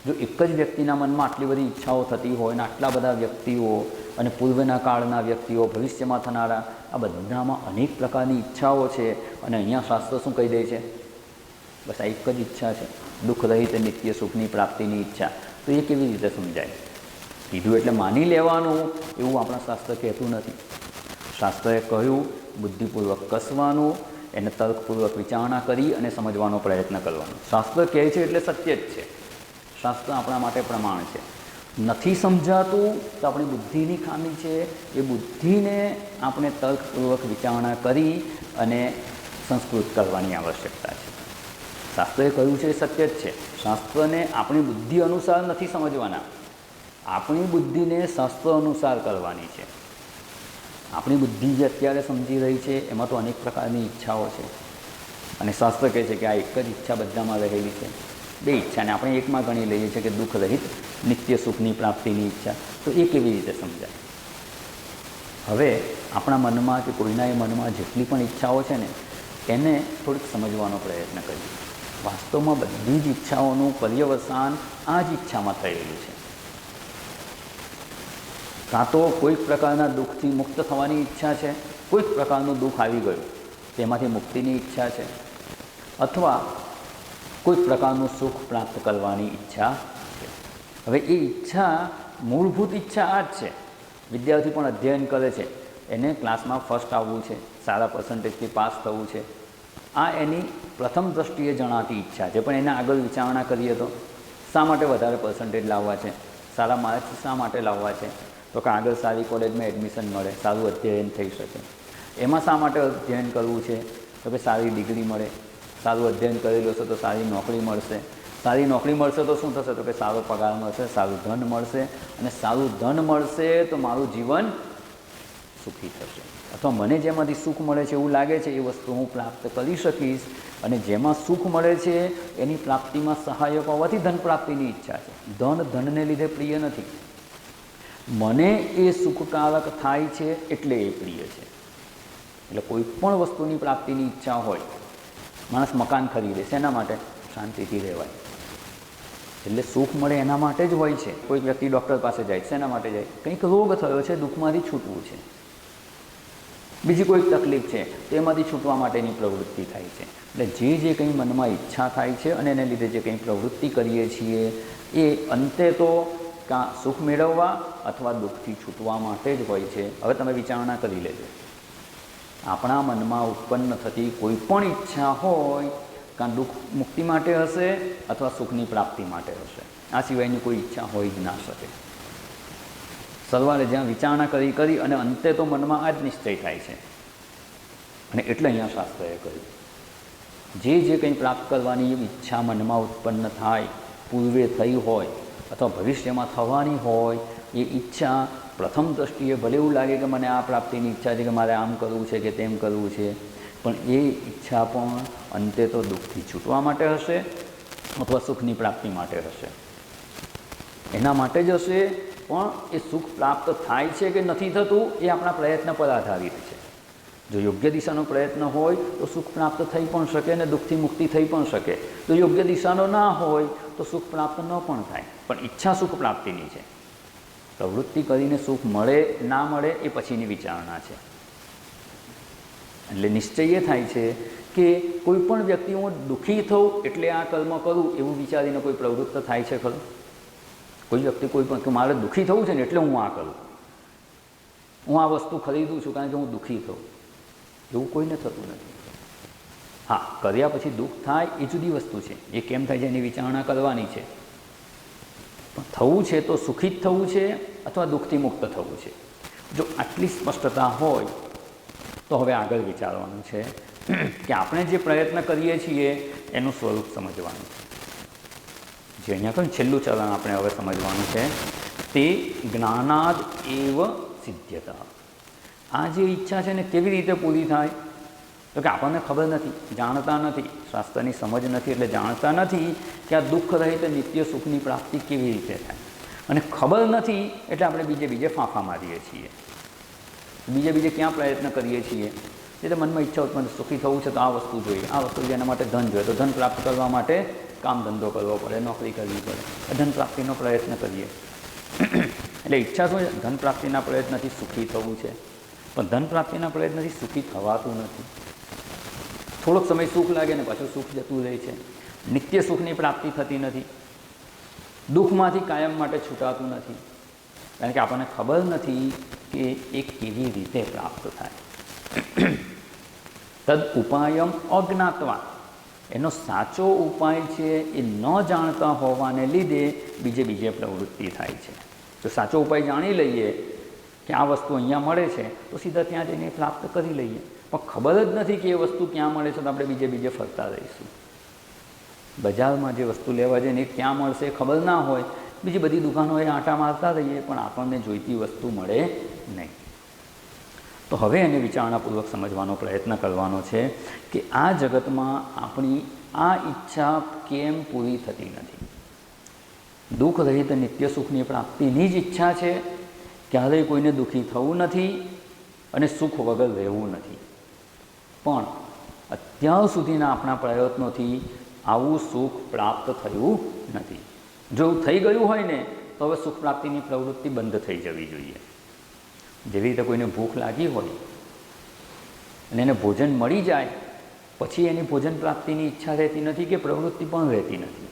જો એક જ વ્યક્તિના મનમાં આટલી બધી ઈચ્છાઓ થતી હોય ને આટલા બધા વ્યક્તિઓ અને પૂર્વના કાળના વ્યક્તિઓ, ભવિષ્યમાં થનારા, આ બધામાં અનેક પ્રકારની ઈચ્છાઓ છે. અને અહીંયા શાસ્ત્ર શું કહી દે છે? બસ આ એક જ ઈચ્છા છે, દુઃખ રહિત નિત્ય સુખની પ્રાપ્તિની ઈચ્છા. તો એ કેવી રીતે સમજાય? કીધું એટલે માની લેવાનું એવું આપણા શાસ્ત્ર કહેતું નથી. શાસ્ત્રએ કહ્યું બુદ્ધિપૂર્વક કસવાનું, એને તર્કપૂર્વક વિચારણા કરી અને સમજવાનો પ્રયત્ન કરવાનો. શાસ્ત્ર કહે છે એટલે સત્ય જ છે. શાસ્ત્ર આપણા માટે પ્રમાણ છે. નથી સમજાતું તો આપણી બુદ્ધિની ખામી છે. એ બુદ્ધિને આપણે તર્કપૂર્વક વિચારણા કરી અને સંસ્કૃત કરવાની આવશ્યકતા છે. શાસ્ત્રએ કહ્યું છે એ સત્ય જ છે. શાસ્ત્રને આપણી બુદ્ધિ અનુસાર નથી સમજવાના, આપણી બુદ્ધિને શાસ્ત્ર અનુસાર કરવાની છે. આપણી બુદ્ધિ જે અત્યારે સમજી રહી છે એમાં તો અનેક પ્રકારની ઈચ્છાઓ છે, અને શાસ્ત્ર કહે છે કે આ એક જ ઈચ્છા બધામાં રહેલી છે, બે ઈચ્છાને આપણે એકમાં ગણી લઈએ છીએ કે દુઃખ રહિત નિત્ય સુખની પ્રાપ્તિની ઈચ્છા. તો એ કેવી રીતે સમજાય? હવે આપણા મનમાં કે કોઈના મનમાં જેટલી પણ ઈચ્છાઓ છે ને એને થોડીક સમજવાનો પ્રયત્ન કરીએ. વાસ્તવમાં બધી જ ઈચ્છાઓનું પર્યવસાન આ જ ઈચ્છામાં થયેલું છે. કાં તો કોઈક પ્રકારના દુઃખથી મુક્ત થવાની ઈચ્છા છે, કોઈક પ્રકારનું દુઃખ આવી ગયું તેમાંથી મુક્તિની ઈચ્છા છે, અથવા કોઈક પ્રકારનું સુખ પ્રાપ્ત કરવાની ઈચ્છા છે. હવે એ ઈચ્છા, મૂળભૂત ઈચ્છા આ જ છે. વિદ્યાર્થી પણ અધ્યયન કરે છે, એને ક્લાસમાં ફર્સ્ટ આવવું છે, સારા પર્સન્ટેજથી પાસ થવું છે, આ એની પ્રથમ દૃષ્ટિએ જણાતી ઈચ્છા છે. પણ એને આગળ વિચારણા કરીએ તો શા માટે વધારે પર્સન્ટેજ લાવવા છે, સારા માર્ક્સ શા માટે લાવવા છે? તો કે આગળ સારી કોલેજમાં એડમિશન મળે, સારું અધ્યયન થઈ શકે. એમાં શા માટે અધ્યયન કરવું છે? તો કે સારી ડિગ્રી મળે, સારું અધ્યયન કરેલું હશે તો સારી નોકરી મળશે, સારી નોકરી મળશે તો શું થશે? તો કે સારો પગાર મળશે, સારું ધન મળશે, અને સારું ધન મળશે તો મારું જીવન સુખી થશે, અથવા મને જેમાંથી સુખ મળે છે એવું લાગે છે એ વસ્તુ હું પ્રાપ્ત કરી શકીશ. અને જેમાં સુખ મળે છે એની પ્રાપ્તિમાં સહાયક હોવાથી ધન પ્રાપ્તિની ઈચ્છા છે. ધનને લીધે પ્રિય નથી, મને એ સુખકારક થાય છે એટલે એ પ્રિય છે. એટલે કોઈ પણ વસ્તુની પ્રાપ્તિની ઈચ્છા હોય, માણસ મકાન ખરીદે શેના માટે? શાંતિથી રહેવાય, એટલે સુખ મળે એના માટે જ હોય છે. કોઈ વ્યક્તિ ડૉક્ટર પાસે જાય, શેના માટે જાય? કંઈક રોગ થયો છે, દુઃખમાંથી છૂટવું છે, બીજી કોઈક તકલીફ છે તો એમાંથી છૂટવા માટેની પ્રવૃત્તિ થાય છે. એટલે જે કંઈ મનમાં ઈચ્છા થાય છે અને એને લીધે જે કંઈ પ્રવૃત્તિ કરીએ છીએ એ અંતે તો કાં સુખ મેળવવા અથવા દુઃખથી છૂટવા માટે જ હોય છે. હવે તમે વિચારણા કરી લેજો, આપણા મનમાં ઉત્પન્ન થતી કોઈ પણ ઈચ્છા હોય કાં દુઃખ મુક્તિ માટે હશે અથવા સુખની પ્રાપ્તિ માટે હશે. આ સિવાયની કોઈ ઈચ્છા હોઈ જ ના શકે. સવારે જ્યાં વિચારણા કરી અને અંતે તો મનમાં આ જ નિશ્ચય થાય છે. અને એટલે અહીંયા શાસ્ત્રએ કહ્યું, જે કંઈ પ્રાપ્ત કરવાની ઈચ્છા મનમાં ઉત્પન્ન થાય, પૂર્વે થઈ હોય અથવા ભવિષ્યમાં થવાની હોય, એ ઈચ્છા પ્રથમ દૃષ્ટિએ ભલે એવું લાગે કે મને આ પ્રાપ્તિની ઈચ્છા છે, કે મારે આમ કરવું છે કે તેમ કરવું છે, પણ એ ઈચ્છા પણ અંતે તો દુઃખથી છૂટવા માટે હશે અથવા સુખની પ્રાપ્તિ માટે હશે. એના માટે જ હશે. પણ એ સુખ પ્રાપ્ત થાય છે કે નથી થતું એ આપણા પ્રયત્ન પર આધારિત છે. જો યોગ્ય દિશાનો પ્રયત્ન હોય તો સુખ પ્રાપ્ત થઈ પણ શકે અને દુઃખથી મુક્તિ થઈ પણ શકે. જો યોગ્ય દિશાનો ના હોય તો સુખ પ્રાપ્ત ન પણ થાય. પણ ઈચ્છા સુખ પ્રાપ્તિની છે. પ્રવૃત્તિ કરીને સુખ મળે ના મળે એ પછીની વિચારણા છે. એટલે નિશ્ચય એ થાય છે કે કોઈ પણ વ્યક્તિ હું દુઃખી થઉં એટલે આ કર્મ કરું એવું વિચારીને કોઈ પ્રવૃત્ત થાય છે ખરું? કોઈ વ્યક્તિ કોઈ પણ કે મારે દુઃખી થવું છે ને એટલે હું આ કરું, હું આ વસ્તુ ખરીદું છું કારણ કે હું દુઃખી થઉં, એવું કોઈને થતું નથી. હા, કર્યા પછી દુઃખ થાય એ જુદી વસ્તુ છે, એ કેમ થાય છે એની વિચારણા કરવાની છે. પણ થવું છે તો સુખી જ થવું છે અથવા દુઃખથી મુક્ત થવું છે. જો આટલી સ્પષ્ટતા હોય તો હવે આગળ વિચારવાનું છે કે આપણે જે પ્રયત્ન કરીએ છીએ એનું સ્વરૂપ સમજવાનું છે. જે અહીંયા કહ્યું છેલ્લું ચરણ આપણે હવે સમજવાનું છે તે જ્ઞાનાદ એવ સિદ્ધ્યતા. આ જે ઈચ્છા છે ને કેવી રીતે પૂરી થાય? તો કે આપણને ખબર નથી, જાણતા નથી, શાસ્ત્રની સમજ નથી, એટલે જાણતા નથી કે આ દુઃખ રહિત નિત્ય સુખની પ્રાપ્તિ કેવી રીતે થાય. અને ખબર નથી એટલે આપણે બીજે ફાંફા મારીએ છીએ, બીજે ક્યાં પ્રયત્ન કરીએ છીએ. એટલે મનમાં ઈચ્છા ઉત્પન્ન, સુખી થવું છે તો આ વસ્તુ જોઈએ, આ વસ્તુ જોઈએ, એના માટે ધન જોઈએ, તો ધન પ્રાપ્ત કરવા માટે કામ ધંધો કરવો પડે, નોકરી કરવી પડે, ધન પ્રાપ્તિનો પ્રયત્ન કરીએ. એટલે ઈચ્છા શું છે? ધન પ્રાપ્તિના પ્રયત્નથી સુખી થવું છે. પણ ધન પ્રાપ્તિના પ્રયત્નથી સુખી થવાતું નથી. થોડોક સમય સુખ લાગે ને પાછું સુખ જતું રહે છે. નિત્ય સુખની પ્રાપ્તિ થતી નથી. દુઃખમાંથી કાયમ માટે છૂટાતું નથી, કારણ કે આપણને ખબર નથી કે એ કેવી રીતે પ્રાપ્ત થાય. તદ ઉપાયમ અજ્ઞાત્વા, એનો સાચો ઉપાય છે એ ન જાણતા હોવાને લીધે બીજે પ્રવૃત્તિ થાય છે. જો સાચો ઉપાય જાણી લઈએ કે આ વસ્તુ અહીંયા મળે છે તો સીધા ત્યાં જઈને પ્રાપ્ત કરી લઈએ. પણ ખબર જ નથી કે એ વસ્તુ ક્યાં મળે છે તો આપણે બીજે ફરતા રહીશું. બજારમાં જે વસ્તુ લેવા જઈએ ને એ ક્યાં મળશે એ ખબર ના હોય, બીજી બધી દુકાનોએ આંટા મારતા રહીએ પણ આપણને જોઈતી વસ્તુ મળે નહીં. તો હવે એને વિચારણાપૂર્વક સમજવાનો પ્રયત્ન કરવાનો છે કે આ જગતમાં આપણી આ ઈચ્છા કેમ પૂરી થતી નથી. દુઃખ રહિત નિત્ય સુખની પ્રાપ્તિની જ ઈચ્છા છે, ક્યારેય કોઈને દુઃખી થવું નથી અને સુખ વગર રહેવું નથી. પણ અત્યાર સુધીના આપણા પ્રયત્નોથી આવું સુખ પ્રાપ્ત થયું નથી. જો થઈ ગયું હોય ને તો હવે સુખ પ્રાપ્તિની પ્રવૃત્તિ બંધ થઈ જવી જોઈએ. જેવી રીતે કોઈને ભૂખ લાગી હોય અને એને ભોજન મળી જાય પછી એની ભોજન પ્રાપ્તિની ઈચ્છા રહેતી નથી કે પ્રવૃત્તિ પણ રહેતી નથી.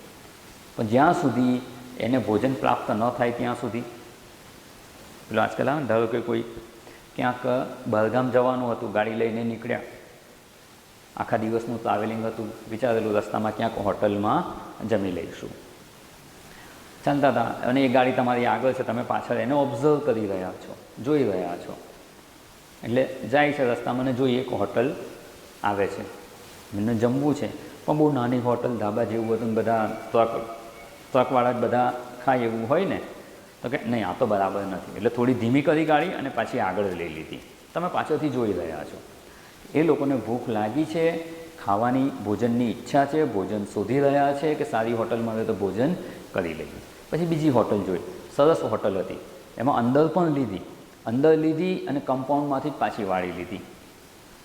પણ જ્યાં સુધી એને ભોજન પ્રાપ્ત ન થાય ત્યાં સુધી, પેલો આજકાલ આવે ને, ધારો કે કોઈ ક્યાંક બહારગામ જવાનું હતું, ગાડી લઈને નીકળ્યા, આખા દિવસનું ટ્રાવેલિંગ હતું, વિચારેલું રસ્તામાં ક્યાંક હોટલમાં જમી લઈશું, ચાલતા હતા અને એ ગાડી તમારી આગળ છે, તમે પાછળ એને ઓબ્ઝર્વ કરી રહ્યા છો, જોઈ રહ્યા છો. એટલે જાય છે રસ્તામાં ને જોઈએ એક હોટલ આવે છે, મને જમવું છે પણ બહુ નાની હોટલ, ધાબા જેવું હતું, બધા ટ્રકવાળા જ બધા ખાય એવું હોય ને, તો કે નહીં આ તો બરાબર નથી. એટલે થોડી ધીમી કરી ગાડી અને પાછી આગળ લઈ લીધી. તમે પાછળથી જોઈ રહ્યા છો. એ લોકોને ભૂખ લાગી છે, ખાવાની ભોજનની ઈચ્છા છે, ભોજન શોધી રહ્યા છે કે સારી હોટલ મળે તો ભોજન કરી લઈએ. પછી બીજી હોટલ જોઈ, સરસ હોટલ હતી, એમાં અંદર લીધી અને કમ્પાઉન્ડમાંથી જ પાછી વાળી લીધી.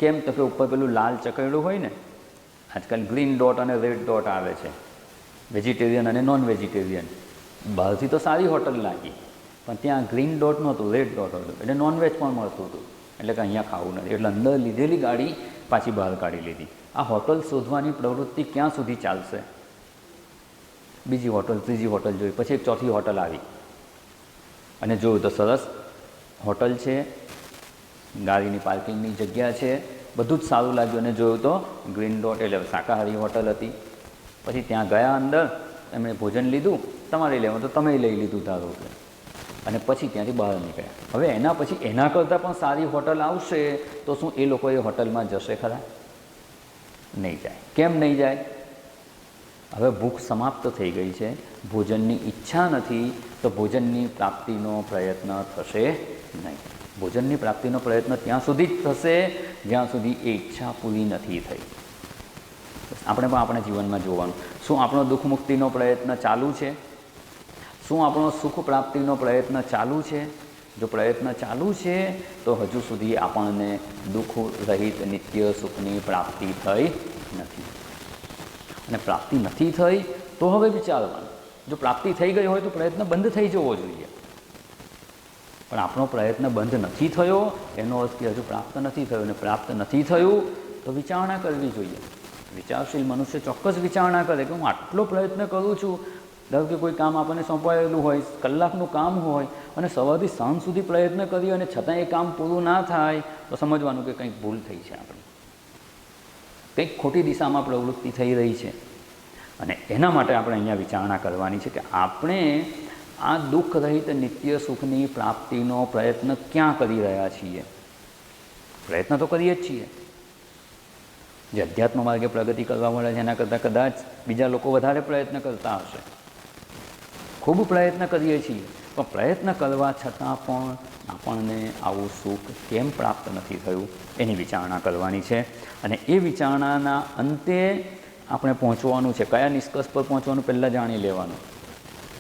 કેમ? તો કે ઉપર પેલું લાલ ચકરડું હોય ને, આજકાલ ગ્રીન ડોટ અને રેડ ડોટ આવે છે, વેજીટેરિયન અને નોન વેજીટેરિયન. બહારથી તો સારી હોટલ લાગી પણ ત્યાં ગ્રીન ડોટ નહોતું, રેડ ડોટ હતું, એટલે નોનવેજ પણ મળતું હતું. એટલે કે અહીંયા ખાવું નથી, એટલે અંદર લીધેલી ગાડી પાછી બહાર કાઢી લીધી. આ હોટલ શોધવાની પ્રવૃત્તિ ક્યાં સુધી ચાલશે? બીજી હોટલ, ત્રીજી હોટલ જોઈ, પછી એક ચોથી હોટલ આવી અને જોયું તો સરસ હોટલ છે, ગાડીની પાર્કિંગની જગ્યા છે, બધું જ સારું લાગ્યું અને જોયું તો ગ્રીન ડોટ એટલે શાકાહારી હોટલ હતી. પછી ત્યાં ગયા, અંદર એમણે ભોજન લીધું, તમારે લેવું તો તમે લઈ લીધું ધારો કે, અને પછી ત્યાંથી બહાર નીકળ્યા. હવે એના પછી એના કરતાં પણ સારી હોટલ આવશે તો શું એ લોકો એ હોટલમાં જશે ખરા? નહીં જાય. કેમ નહીં જાય? હવે ભૂખ સમાપ્ત થઈ ગઈ છે, ભોજનની ઈચ્છા નથી, તો ભોજનની પ્રાપ્તિનો પ્રયત્ન થશે નહીં. ભોજનની પ્રાપ્તિનો પ્રયત્ન ત્યાં સુધી જ થશે જ્યાં સુધી એ ઈચ્છા પૂરી નથી થઈ. આપણે પણ આપણા જીવનમાં જોવાનું, શું આપણો દુઃખ મુક્તિનો પ્રયત્ન ચાલુ છે? શું આપણો સુખ પ્રાપ્તિનો પ્રયત્ન ચાલુ છે? જો પ્રયત્ન ચાલુ છે તો હજુ સુધી આપણને દુઃખ રહિત નિત્ય સુખની પ્રાપ્તિ થઈ નથી. અને પ્રાપ્તિ નથી થઈ તો હવે વિચારવાનું, જો પ્રાપ્તિ થઈ ગઈ હોય તો પ્રયત્ન બંધ થઈ જવો જોઈએ. પણ આપણો પ્રયત્ન બંધ નથી થયો એનો અર્થ કે હજુ પ્રાપ્ત નથી થયો, અને પ્રાપ્ત નથી થયું તો વિચારણા કરવી જોઈએ. વિચારશીલ મનુષ્ય ચોક્કસ વિચારણા કરે કે હું આટલો પ્રયત્ન કરું છું, ધારો કે કોઈ કામ આપણને સોંપાયેલું હોય, કલાકનું કામ હોય અને સવારથી સાંજ સુધી પ્રયત્ન કરીએ અને છતાં એ કામ પૂરું ના થાય તો સમજવાનું કે કંઈક ભૂલ થઈ છે, આપણી કંઈક ખોટી દિશામાં પ્રવૃત્તિ થઈ રહી છે. અને એના માટે આપણે અહીંયા વિચારણા કરવાની છે કે આપણે આ દુઃખ રહિત નિત્ય સુખની પ્રાપ્તિનો પ્રયત્ન ક્યાં કરી રહ્યા છીએ? પ્રયત્ન તો કરીએ જ છીએ. જે અધ્યાત્મ માર્ગે પ્રગતિ કરવાવાળા છે એના કરતાં કદાચ બીજા લોકો વધારે પ્રયત્ન કરતા હશે. ખૂબ પ્રયત્ન કરીએ છીએ, પણ પ્રયત્ન કરવા છતાં પણ આપણને આવું સુખ કેમ પ્રાપ્ત નથી થયું એની વિચારણા કરવાની છે. અને એ વિચારણાના અંતે આપણે પહોંચવાનું છે. કયા નિષ્કર્ષ પર પહોંચવાનું પહેલાં જાણી લેવાનું.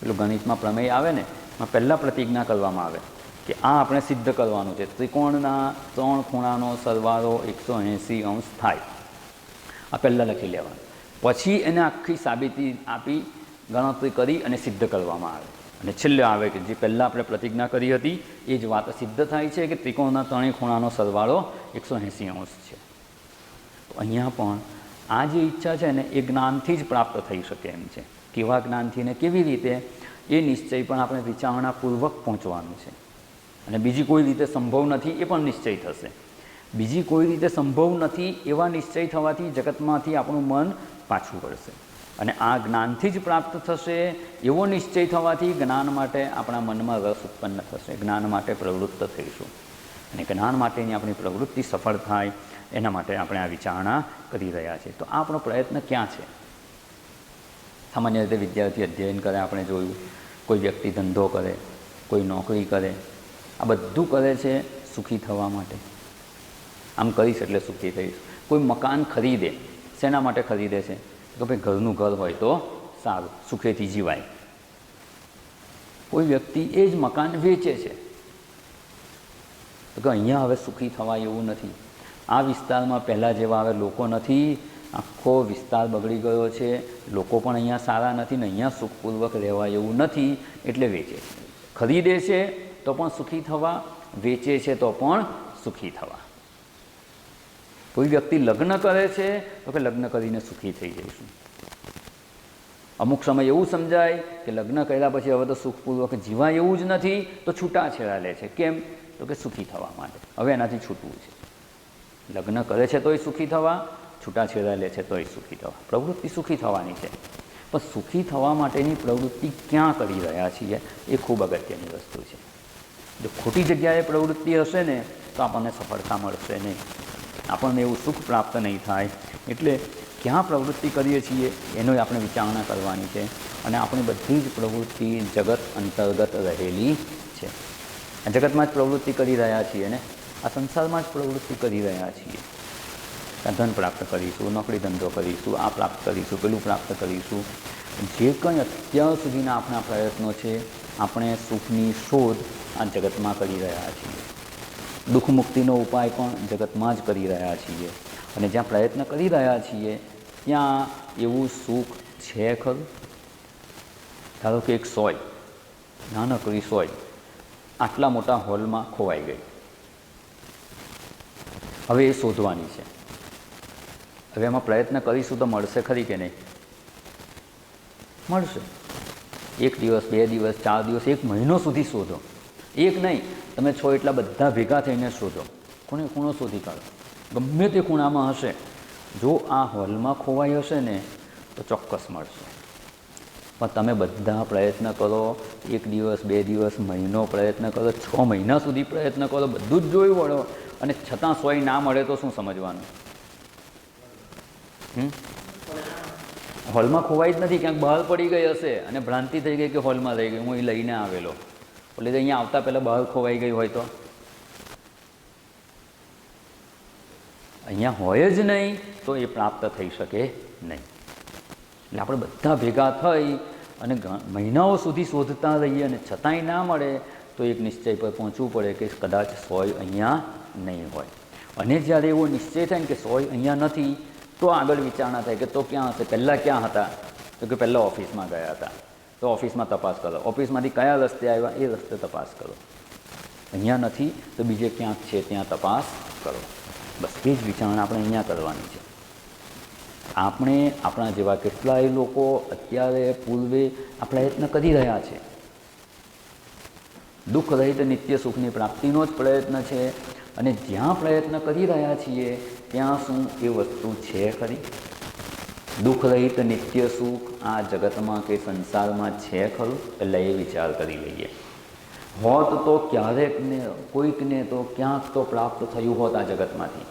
પેલું ગણિતમાં પ્રમેય આવે ને, એમાં પહેલાં પ્રતિજ્ઞા કરવામાં આવે કે આ આપણે સિદ્ધ કરવાનું છે, ત્રિકોણના 3 ખૂણાનો સરવાળો 180 અંશ થાય. આ પહેલાં લખી લેવાનું. પછી એને આખી સાબિતી આપી ગણતરી કરી અને સિદ્ધ કરવામાં આવે. અને છેલ્લે આવે કે જે પહેલાં આપણે પ્રતિજ્ઞા કરી હતી એ જ વાત સિદ્ધ થાય છે કે ત્રિકોણના 3 ખૂણાનો સરવાળો 180 અંશ છે. તો અહીંયા પણ આ જે ઈચ્છા છે ને એ જ્ઞાનથી જ પ્રાપ્ત થઈ શકે એમ છે. કેવા જ્ઞાનથી ને કેવી રીતે એ નિશ્ચય પણ આપણે વિચારણાપૂર્વક પહોંચવાનું છે. અને બીજી કોઈ રીતે સંભવ નથી એ પણ નિશ્ચય થશે. બીજી કોઈ રીતે સંભવ નથી એવા નિશ્ચય થવાથી જગતમાંથી આપણું મન પાછું વળશે. અને આ જ્ઞાનથી જ પ્રાપ્ત થશે એવો નિશ્ચય થવાથી જ્ઞાન માટે આપણા મનમાં રસ ઉત્પન્ન થશે, જ્ઞાન માટે પ્રવૃત્ત થઈશું. અને જ્ઞાન માટેની આપણી પ્રવૃત્તિ સફળ થાય એના માટે આપણે આ વિચારણા કરી રહ્યા છીએ. તો આપણો પ્રયત્ન ક્યાં છે? સામાન્ય રીતે વિદ્યાર્થી અધ્યયન કરે, આપણે જોયું, કોઈ વ્યક્તિ ધંધો કરે, કોઈ નોકરી કરે, આ બધું કરે છે સુખી થવા માટે. આમ કરીશ એટલે સુખી થઈશ. કોઈ મકાન ખરીદે, શેના માટે ખરીદે છે? કે ભાઈ ઘરનું ઘર હોય તો સારું, સુખેથી જીવાય. કોઈ વ્યક્તિ એ જ મકાન વેચે છે તો કે અહીંયા હવે સુખી થવાય એવું નથી, આ વિસ્તારમાં પહેલાં જેવા હવે લોકો નથી, આખો વિસ્તાર બગડી ગયો છે, લોકો પણ અહીંયા સારા નથી ને અહીંયા સુખપૂર્વક રહેવાય એવું નથી, એટલે વેચે છે. ખરીદે છે તો પણ સુખી થવા, વેચે છે તો પણ સુખી થવા. કોઈ વ્યક્તિ લગ્ન કરે છે તો કે લગ્ન કરીને સુખી થઈ જઈશું. અમુક સમય એવું સમજાય કે લગ્ન કર્યા પછી હવે તો સુખપૂર્વક જીવાય એવું જ નથી, તો છૂટાછેડા લે છે. કેમ? તો કે સુખી થવા માટે, હવે એનાથી છૂટવું છે. લગ્ન કરે છે તોય સુખી થવા, છૂટાછેડા લે છે તોય સુખી થવા. પ્રવૃત્તિ સુખી થવાની છે, પણ સુખી થવા માટેની પ્રવૃત્તિ ક્યાં કરી રહ્યા છીએ એ ખૂબ અગત્યની વસ્તુ છે. જો ખોટી જગ્યાએ પ્રવૃત્તિ હશે ને તો આપણને સફળતા મળશે નહીં, આપણને એવું સુખ પ્રાપ્ત નહીં થાય. એટલે ક્યાં પ્રવૃત્તિ કરીએ છીએ એનો આપણે વિચારણા કરવાની છે. અને આપણી બધી જ પ્રવૃત્તિ જગત અંતર્ગત રહેલી છે. આ જગતમાં જ પ્રવૃત્તિ કરી રહ્યા છીએ ને, આ સંસારમાં જ પ્રવૃત્તિ કરી રહ્યા છીએ. ધન પ્રાપ્ત કરીશું, નોકરી ધંધો કરીશું, આ પ્રાપ્ત કરીશું, પેલું પ્રાપ્ત કરીશું. જે કંઈ અત્યાર સુધીના આપણા પ્રયત્નો છે, આપણે સુખની શોધ આ જગતમાં કરી રહ્યા છીએ. દુઃખ મુક્તિનો ઉપાય પણ જગતમાં જ કરી રહ્યા છીએ. અને જ્યાં પ્રયત્ન કરી રહ્યા છીએ ત્યાં એવું સુખ છે ખરું? ધારો કે એક સોય, નાનકડી સોય આટલા મોટા હોલમાં ખોવાઈ ગઈ. હવે એ શોધવાની છે. હવે એમાં પ્રયત્ન કરીશું તો મળશે ખરી કે નહીં? મળશે. 1 દિવસ, 2 દિવસ, 4 દિવસ, 1 મહિનો સુધી શોધો. એક નહીં, તમે 6 એટલા બધા ભેગા થઈને શોધો. ખૂણે ખૂણો શોધી કાઢો, ગમે તે ખૂણામાં હશે. જો આ હોલમાં ખોવાઈ હશે ને તો ચોક્કસ મળશે. પણ તમે બધા પ્રયત્ન કરો, 1 દિવસ, 2 દિવસ, મહિનો પ્રયત્ન કરો, 6 મહિના સુધી પ્રયત્ન કરો, બધું જ જોઈ વળો અને છતાં સોય ના મળે તો શું સમજવાનું? હોલમાં ખોવાઈ જ નથી, ક્યાંક બહાર પડી ગઈ હશે અને ભ્રાંતિ થઈ ગઈ કે હોલમાં રહી ગઈ, હું એ લઈને આવેલો, એટલે અહીંયા આવતા પહેલાં બહાર ખોવાઈ ગઈ હોય તો અહીંયા હોય જ નહીં, તો એ પ્રાપ્ત થઈ શકે નહીં. એટલે આપણે બધા ભેગા થઈ અને મહિનાઓ સુધી શોધતા રહીએ અને છતાંય ના મળે તો એક નિશ્ચય પર પહોંચવું પડે કે કદાચ સોય અહીંયા નહીં હોય. અને જ્યારે એવો નિશ્ચય થાય ને કે સોય અહીંયા નથી, તો આગળ વિચારણા થાય કે તો ક્યાં હશે? પહેલાં ક્યાં હતા? તો કે પહેલાં ઓફિસમાં ગયા હતા, તો ઓફિસમાં તપાસ કરો. ઓફિસમાંથી કયા રસ્તે આવ્યા એ રસ્તે તપાસ કરો. અહીંયા નથી તો બીજે ક્યાંક છે ત્યાં તપાસ કરો. બસ એ જ વિચારણા આપણે અહીંયા કરવાની છે. આપણે આપણા જેવા કેટલાય લોકો અત્યારે પૂર્વે આ પ્રયત્ન કરી રહ્યા છે. દુઃખ રહિત નિત્ય સુખની પ્રાપ્તિનો જ પ્રયત્ન છે. અને જ્યાં પ્રયત્ન કરી રહ્યા છીએ ત્યાં શું એ વસ્તુ છે ખરી? દુઃખ રહિત નિત્ય સુખ આ જગતમાં કે સંસારમાં છે ખરું? પહેલાં એ વિચાર કરી લઈએ. હોત તો ક્યારેક ને કોઈકને તો ક્યાંક તો પ્રાપ્ત થયું હોત આ જગતમાંથી.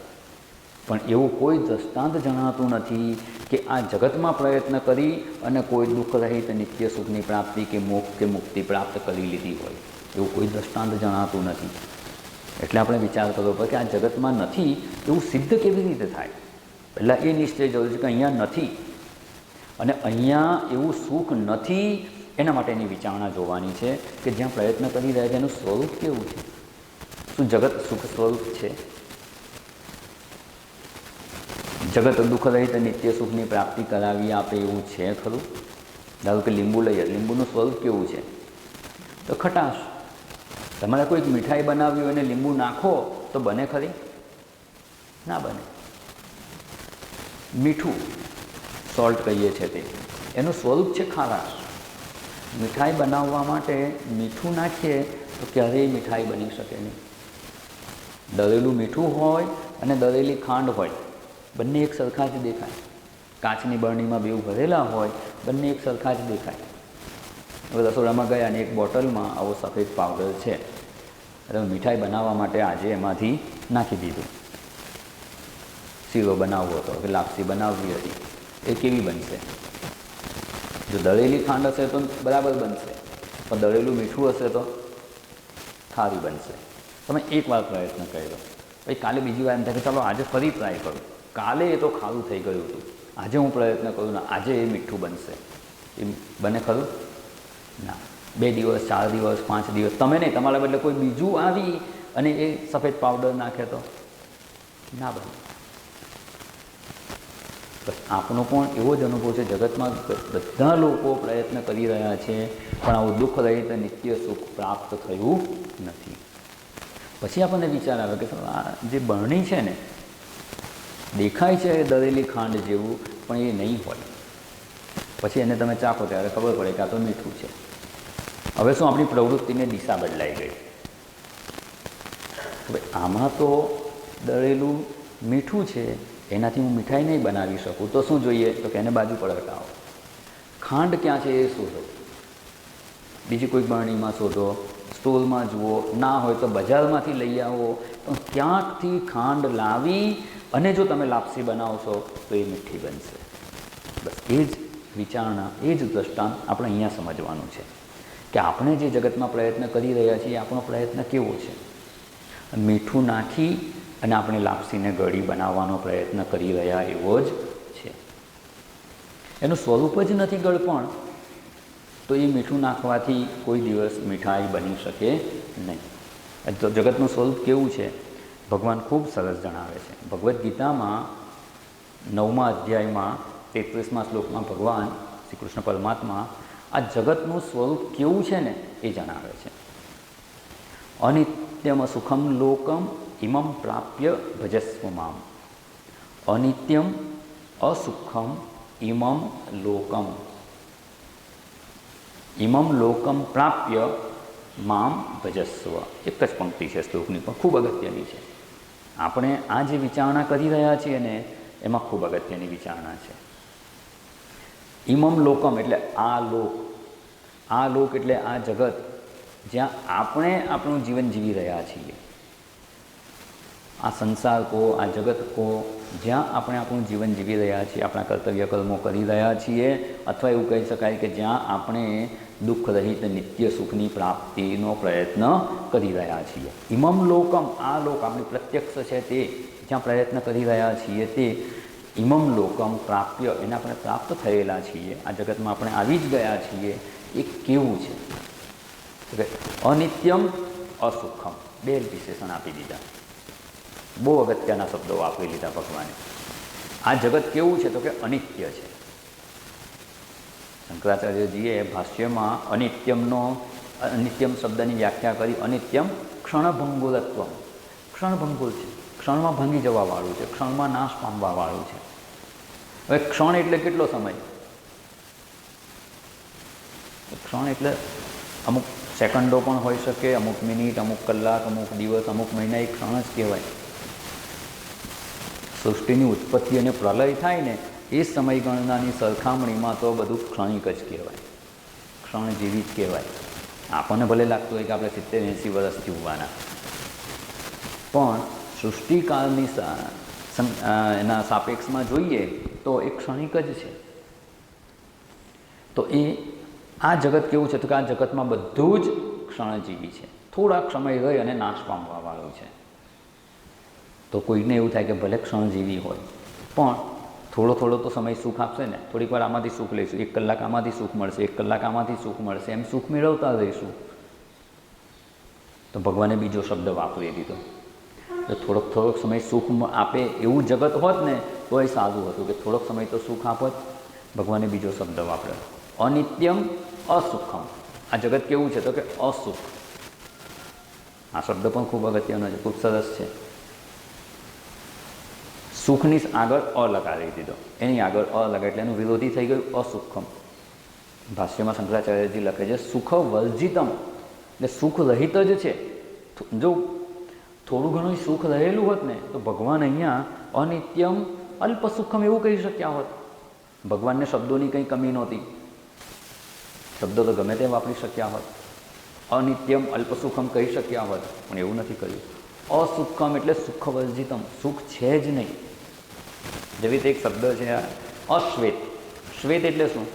પણ એવું કોઈ દૃષ્ટાંત જણાતું નથી કે આ જગતમાં પ્રયત્ન કરી અને કોઈ દુઃખ રહિત નિત્ય સુખની પ્રાપ્તિ કે મોક્ષ કે મુક્તિ પ્રાપ્ત કરી લીધી હોય. એવું કોઈ દૃષ્ટાંત જણાતું નથી. એટલે આપણે વિચાર કરવો પડે કે આ જગતમાં નથી એવું સિદ્ધ કેવી રીતે થાય? પહેલાં એ નિશ્ચય જરૂરી છે કે અહીંયા નથી અને અહીંયા એવું સુખ નથી. એના માટેની વિચારણા જોવાની છે કે જ્યાં પ્રયત્ન કરી રહ્યા છે એનું સ્વરૂપ કેવું છે? શું જગત સુખ સ્વરૂપ છે? જગત દુઃખ રહિત નિત્ય સુખની પ્રાપ્તિ કરાવી આપે એવું છે ખરું? ધારો કે લીંબુ લઈએ, લીંબુનું સ્વરૂપ કેવું છે? તો ખટાશ. તમારે કોઈક મીઠાઈ બનાવી હોય અને લીંબુ નાખો તો બને ખરી? ના બને. મીઠું, સોલ્ટ કહીએ છીએ તે, એનું સ્વરૂપ છે ખારાશ. મીઠાઈ બનાવવા માટે મીઠું નાખીએ તો ક્યારેય મીઠાઈ બની શકે નહીં. દળેલું મીઠું હોય અને દળેલી ખાંડ હોય, બંને એક સરખા જ દેખાય. કાચની બરણીમાં બેઉ ભરેલા હોય, બંને એક સરખા જ દેખાય. હવે રસોડામાં ગયા અને એક બોટલમાં આવો સફેદ પાવડર છે, એટલે મીઠાઈ બનાવવા માટે આજે એમાંથી નાખી દીધું. શીરો બનાવવો હતો કે લાપસી બનાવવી હતી, એ કેવી બનશે? જો દળેલી ખાંડ હશે તો બરાબર બનશે, પણ દળેલું મીઠું હશે તો ખારી બનશે. તમે એકવાર પ્રયત્ન કર્યો, પછી કાલે બીજી વાર એમ થાય કે ચાલો આજે ફરી ટ્રાય કરું. કાલે એ તો ખારું થઈ ગયું હતું, આજે હું પ્રયત્ન કરું ને આજે એ મીઠું બનશે. એ બને ખરું? ના. 2 દિવસ, 4 દિવસ, 5 દિવસ, તમે નહીં, તમારા બદલે કોઈ બીજું આવી અને એ સફેદ પાવડર નાખે તો ના બને. બસ આપણો પણ એવો જ અનુભવ છે. જગતમાં બધા લોકો પ્રયત્ન કરી રહ્યા છે, પણ આવું દુઃખ રહિત નિત્ય સુખ પ્રાપ્ત થયું નથી. પછી આપણને વિચાર આવે કે આ જે બરણી છે ને, દેખાય છે દળેલી ખાંડ જેવું, પણ એ નહીં હોય. પછી એને તમે ચાખો ત્યારે ખબર પડે કે આ તો મીઠું છે. હવે શું આપણી પ્રવૃત્તિની દિશા બદલાઈ ગઈ. હવે આમાં તો દળેલું મીઠું છે, એનાથી હું મીઠાઈ નહીં બનાવી શકું, તો શું જોઈએ? તો કે એને બાજુ પર હટાવો. ખાંડ ક્યાં છે એ શોધો, બીજી કોઈ બરણીમાં શોધો, સ્ટોરમાં જુઓ, ના હોય તો બજારમાંથી લઈ આવો, તો ક્યાંકથી ખાંડ લાવી અને જો તમે લાપસી બનાવશો તો એ મીઠી બનશે. બસ એ જ વિચારણા, એ જ દ્રષ્ટાંત આપણે અહીંયા સમજવાનું છે કે આપણે જે જગતમાં પ્રયત્ન કરી રહ્યા છીએ, આપણો પ્રયત્ન કેવો છે. મીઠું નાખી અને આપણે લાપસીને ગળી બનાવવાનો પ્રયત્ન કરી રહ્યા એવો જ છે. એનું સ્વરૂપ જ નથી ગળપણ, તો એ મીઠું નાખવાથી કોઈ દિવસ મીઠાઈ બની શકે નહીં. તો જગતનું સ્વરૂપ કેવું છે ભગવાન ખૂબ સરસ જણાવે છે. ભગવદ્ ગીતામાં 9મા અધ્યાયમાં 33મા શ્લોકમાં ભગવાન શ્રી કૃષ્ણ પરમાત્મા આ જગતનું સ્વરૂપ કેવું છે ને એ જણાવે છે. અનિત્યમ સુખમ લોકમ ઇમમ પ્રાપ્ય ભજસ્વ મામ. અનિત્યમ અસુખમ ઇમમ લોકમ, ઇમમ લોકમ પ્રાપ્ય મામ ભજસ્વ. એક જ પંક્તિ છે શ્લોકની, પણ ખૂબ અગત્યની છે. આપણે આ જે વિચારણા કરી રહ્યા છીએ ને એમાં ખૂબ અગત્યની વિચારણા છે. ઇમમ લોકમ એટલે આ લોક, આ લોક એટલે આ જગત જ્યાં આપણે આપણું જીવન જીવી રહ્યા છીએ. આ સંસાર કહો, આ જગત કહો, જ્યાં આપણે આપણું જીવન જીવી રહ્યા છીએ, આપણા કર્તવ્ય કર્મો કરી રહ્યા છીએ, અથવા એવું કહી શકાય કે જ્યાં આપણે દુઃખ રહિત નિત્ય સુખની પ્રાપ્તિનો પ્રયત્ન કરી રહ્યા છીએ. ઇમમ લોકમ, આ લોક આપણી પ્રત્યક્ષ છે તે જ્યાં પ્રયત્ન કરી રહ્યા છીએ તે ઇમમ લોકમ પ્રાપ્ય, એને આપણે પ્રાપ્ત થયેલા છીએ, આ જગતમાં આપણે આવી જ ગયા છીએ. એ કેવું છે? અનિત્યમ અસુખમ, 2 વિશેષણ આપી દીધા. બહુ અગત્યના શબ્દો વાપરી લીધા ભગવાને. આ જગત કેવું છે? તો કે અનિત્ય છે. શંકરાચાર્યજીએ ભાષ્યમાં અનિત્યમ શબ્દની વ્યાખ્યા કરી. અનિત્યમ ક્ષણભંગુરત્વ, ક્ષણભંગુર છે, ક્ષણમાં ભાંગી જવાવાળું છે, ક્ષણમાં નાશ પામવાવાળું છે. હવે ક્ષણ એટલે કેટલો સમય? ક્ષણ એટલે અમુક સેકન્ડો પણ હોઈ શકે, અમુક મિનિટ, અમુક કલાક, અમુક દિવસ, અમુક મહિના, એ ક્ષણ જ કહેવાય. સૃષ્ટિની ઉત્પત્તિ અને પ્રલય થાય ને એ સમયગણનાની સરખામણીમાં તો બધું ક્ષણિક જ કહેવાય, ક્ષણ જેવી જ કહેવાય. આપણને ભલે લાગતું હોય કે આપણે 70-80 વર્ષ જીવવાના, પણ સૃષ્ટિકાળની એના સાપેક્ષમાં જોઈએ તો એ ક્ષણિક જ છે. તો એ આ જગત કેવું છે? તો કે આ જગતમાં બધું જ ક્ષણજીવી છે, થોડાક સમય રહી અને નાશ પામવાવાળું છે. તો કોઈને એવું થાય કે ભલે ક્ષણજીવી હોય પણ થોડો થોડો તો સમય સુખ આપશે ને. થોડીક વાર આમાંથી સુખ લઈશું, 1 કલાક આમાંથી સુખ મળશે, 1 કલાક આમાંથી સુખ મળશે, એમ સુખ મેળવતા રહીશું. તો ભગવાને બીજો શબ્દ વાપરી દીધો. તો થોડોક સમય સુખ આપે એવું જગત હોત ને તો એ સારું હતું, કે થોડોક સમય તો સુખ આપત. ભગવાને બીજો શબ્દ વાપર્યો, અનિત્યમ અસુખમ. આ જગત કેવું છે? તો કે અસુખ. આ શબ્દ પણ ખૂબ અગત્યનો છે, ખૂબ સરસ છે. સુખની આગળ અ લગાડી દીધો, એની આગળ અ લગાડી એટલે એનું વિરોધી થઈ ગયું અસુખમ. ભાષ્યમાં શંકરાચાર્યજી લખે છે સુખ વર્જિતમ, એટલે સુખ રહિત જ છે. જો થોડું ઘણું સુખ રહેલું હોત ને તો ભગવાન અહીંયા અનિત્યમ અલ્પ સુખમ એવું કહી શક્યા હોત. ભગવાનને શબ્દોની કંઈ કમી નહોતી, શબ્દો તો ગમે તે વાપરી શક્યા હોત. અનિત્યમ અલ્પ સુખમ કહી શક્યા હોત, પણ એવું નથી કર્યું. અસુખમ એટલે સુખ વર્જિતમ, સુખ છે જ નહીં. જેવી રીતે એક શબ્દ છે અશ્વેત. શ્વેત એટલે શું?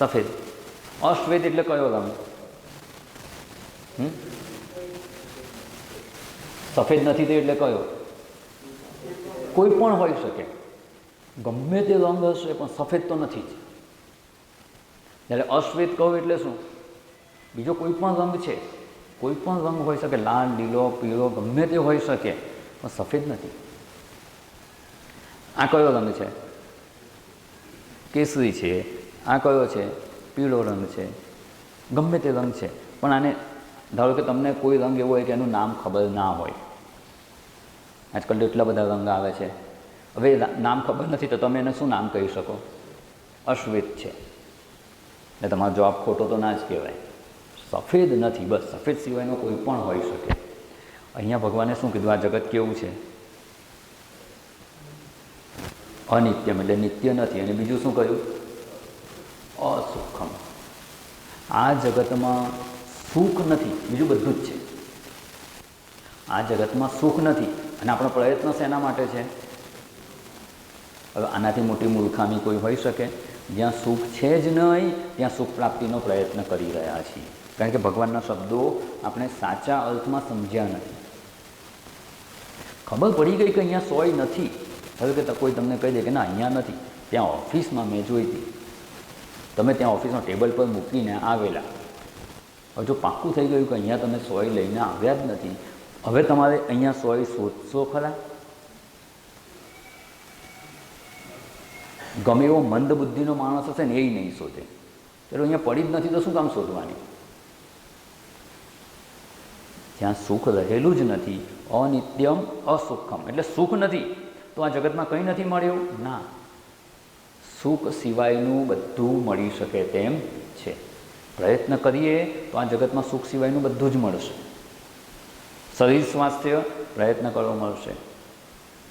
સફેદ. અશ્વેત એટલે કયો રંગ? સફેદ નથી તે એટલે કયો? કોઈ પણ હોઈ શકે, ગમે તે રંગ હશે પણ સફેદ તો નથી જ. જ્યારે અશ્વેત કહું એટલે શું? બીજો કોઈ પણ રંગ છે, કોઈ પણ રંગ હોઈ શકે, લાલ, લીલો, પીળો, ગમે તે હોઈ શકે, પણ સફેદ નથી. આ કયો રંગ છે? કેસરી છે. આ કયો છે? પીળો રંગ છે. ગમે તે રંગ છે, પણ આને ધારો કે તમને કોઈ રંગ એવો હોય કે એનું નામ ખબર ના હોય. આજકાલ તો એટલા બધા રંગ આવે છે, હવે નામ ખબર નથી તો તમે એને શું નામ કહી શકો? અશ્વેત છે. એટલે તમારો જવાબ ખોટો તો ના જ કહેવાય. સફેદ નથી, બસ સફેદ સિવાયનો કોઈ પણ હોઈ શકે. અહીંયા ભગવાને શું કીધું? આ જગત કેવું છે? અનિત્યમ, એટલે નિત્ય નથી. અને બીજું શું કહ્યું? અસુખમ. આ જગતમાં સુખ નથી, બીજું બધું જ છે. આ જગતમાં સુખ નથી, અને આપણો પ્રયત્ન શેના માટે છે? હવે આનાથી મોટી મૂર્ખામી કોઈ હોઈ શકે? જ્યાં સુખ છે જ નહીં ત્યાં સુખ પ્રાપ્તિનો પ્રયત્ન કરી રહ્યા છીએ, કારણ કે ભગવાનના શબ્દો આપણે સાચા અર્થમાં સમજ્યા નથી. ખબર પડી ગઈ કે અહીંયા સોય નથી, હવે કે કોઈ તમને કહી દે કે ના અહીંયા નથી, ત્યાં ઓફિસમાં મેં જોઈ હતી, તમે ત્યાં ઓફિસમાં ટેબલ પર મૂકીને આવેલા, હવે જો પાક્કું થઈ ગયું કે અહીંયા તમે સોય લઈને આવ્યા જ નથી, હવે તમારે અહીંયા સોય શોધશો ખરા? ગમે એવો મંદ બુદ્ધિનો માણસ હશે ને એ નહીં શોધે. ચલો અહીંયા પડી જ નથી તો શું કામ શોધવાની? જ્યાં સુખ રહેલું જ નથી, અનિત્યમ અસુખમ, એટલે સુખ નથી તો આ જગતમાં કંઈ નથી મળ્યું? ના, સુખ સિવાયનું બધું મળી શકે તેમ છે. પ્રયત્ન કરીએ તો આ જગતમાં સુખ સિવાયનું બધું જ મળશે. શરીર સ્વાસ્થ્ય પ્રયત્ન કરવો મળશે,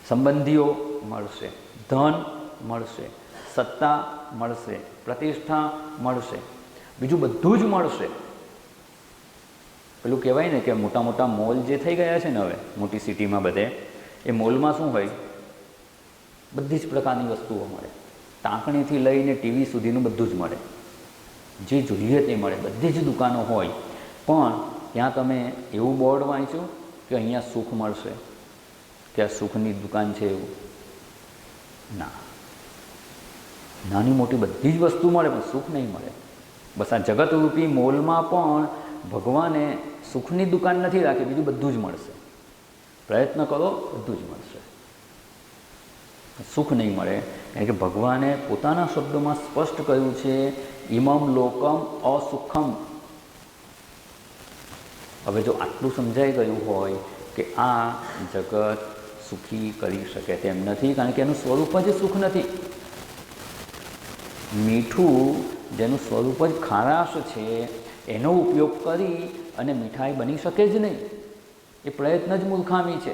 સંબંધીઓ મળશે, ધન મળશે, સત્તા મળશે, પ્રતિષ્ઠા મળશે, બીજું બધું જ મળશે. પેલું કહેવાય ને કે મોટા મોટા મોલ જે થઈ ગયા છે ને હવે મોટી સિટીમાં બધે, એ મોલમાં શું હોય? બધી જ પ્રકારની વસ્તુઓ મળે, ટાંકણીથી લઈને ટીવી સુધીનું બધું જ મળે, જે જોઈએ તે મળે, બધી જ દુકાનો હોય. પણ ત્યાં તમે એવું બોર્ડ વાંચ્યું કે અહીંયા સુખ મળશે, કે આ સુખની દુકાન છે એવું? ના, નાની મોટી બધી જ વસ્તુ મળે પણ સુખ નહીં મળે. બસ આ જગતરૂપી મોલમાં પણ ભગવાને સુખની દુકાન નથી રાખી, બીજું બધું જ મળશે. પ્રયત્ન કરો બધું જ મળશે, સુખ નહીં મળે. કારણ કે ભગવાને પોતાના શબ્દોમાં સ્પષ્ટ કહ્યું છે, ઇમમ લોકમ અસુખમ. હવે જો આટલું સમજાઈ ગયું હોય કે આ જગત સુખી કરી શકે તેમ નથી, કારણ કે એનું સ્વરૂપ જ સુખ નથી. મીઠું જેનું સ્વરૂપ જ ખારાશ છે એનો ઉપયોગ કરી અને મીઠાઈ બની શકે જ નહીં, એ પ્રયત્ન જ મૂર્ખામી છે.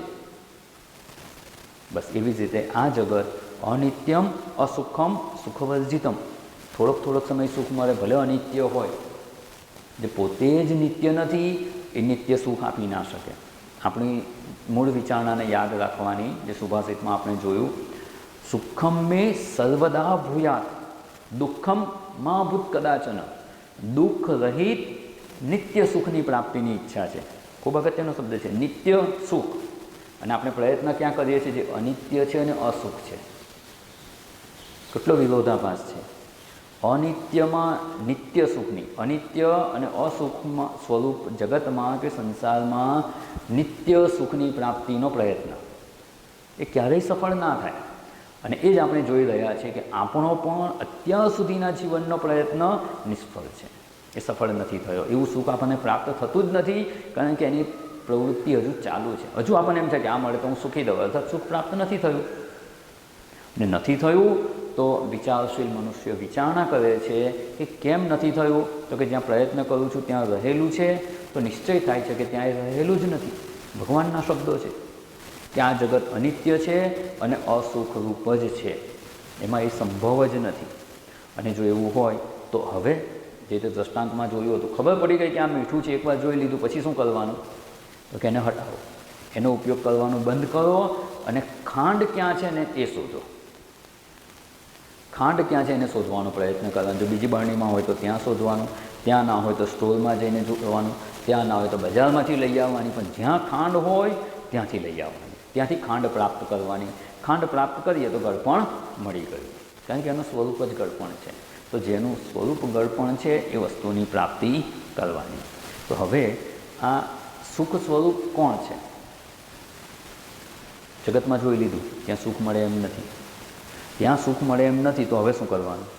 બસ એવી જ રીતે આ જગત અનિત્યમ અસુખમ સુખવર્જિતમ. થોડોક સમય સુખ મળે, ભલે અનિત્ય હોય, જે પોતે જ નિત્ય નથી એ નિત્ય સુખ આપી ના શકે. આપણી મૂળ વિચારણાને યાદ રાખવાની, જે સુભાષિતમાં આપણે જોયું, સુખમ મે સર્વદા ભૂયાત દુઃખમ મા ભૂત કદાચન. દુઃખ રહિત નિત્ય સુખની પ્રાપ્તિની ઈચ્છા છે. ખૂબ અગત્યનો શબ્દ છે, નિત્ય સુખ. અને આપણે પ્રયત્ન ક્યાં કરીએ છીએ? જે અનિત્ય છે અને અસુખ છે. કેટલો વિરોધાભાસ છે! અનિત્યમાં નિત્ય સુખની, અનિત્ય અને અસુખમાં સ્વરૂપ જગતમાં કે સંસારમાં નિત્ય સુખની પ્રાપ્તિનો પ્રયત્ન એ ક્યારેય સફળ ના થાય. અને એ જ આપણે જોઈ રહ્યા છીએ કે આપણો પણ અત્યાર સુધીના જીવનનો પ્રયત્ન નિષ્ફળ છે, એ સફળ નથી થયો. એવું સુખ આપણને પ્રાપ્ત થતું જ નથી, કારણ કે એની પ્રવૃત્તિ હજુ ચાલુ છે. હજુ આપણને એમ છે કે આ મળે તો હું સુખી દઉં, અર્થાત સુખ પ્રાપ્ત નથી થયું. ને નથી થયું તો વિચારશીલ મનુષ્ય વિચારણા કરે છે કે કેમ નથી થયું? તો કે જ્યાં પ્રયત્ન કરું છું ત્યાં રહેલું છે, તો નિશ્ચય થાય છે કે ત્યાં એ રહેલું જ નથી. ભગવાનના શબ્દો છે કે આ જગત અનિત્ય છે અને અસુખરૂપ જ છે, એમાં એ સંભવ જ નથી. અને જો એવું હોય તો હવે જે રીતે દ્રષ્ટાંતમાં જોયું હતું, ખબર પડી ગઈ કે આ મીઠું છે, એકવાર જોઈ લીધું, પછી શું કરવાનું? તો કે એને હટાવો, એનો ઉપયોગ કરવાનું બંધ કરો અને ખાંડ ક્યાં છે ને એ શોધો. ખાંડ ક્યાં છે એને શોધવાનો પ્રયત્ન કરવાનો. જો બીજી બરણીમાં હોય તો ત્યાં શોધવાનું, ત્યાં ના હોય તો સ્ટોરમાં જઈને જોવાનું, ત્યાં ના હોય તો બજારમાંથી લઈ આવવાની, પણ જ્યાં ખાંડ હોય ત્યાંથી લઈ આવવાની, ત્યાંથી ખાંડ પ્રાપ્ત કરવાની. ખાંડ પ્રાપ્ત કરીએ તો ગળપણ મળી ગયું, કારણ કે એનું સ્વરૂપ જ ગળપણ છે. તો જેનું સ્વરૂપ ગળપણ છે એ વસ્તુની પ્રાપ્તિ કરવાની. તો હવે આ સુખ સ્વરૂપ કોણ છે? જગતમાં જોઈ લીધું ત્યાં સુખ મળે એમ નથી, ત્યાં સુખ મળે એમ નથી. તો હવે શું કરવાનું?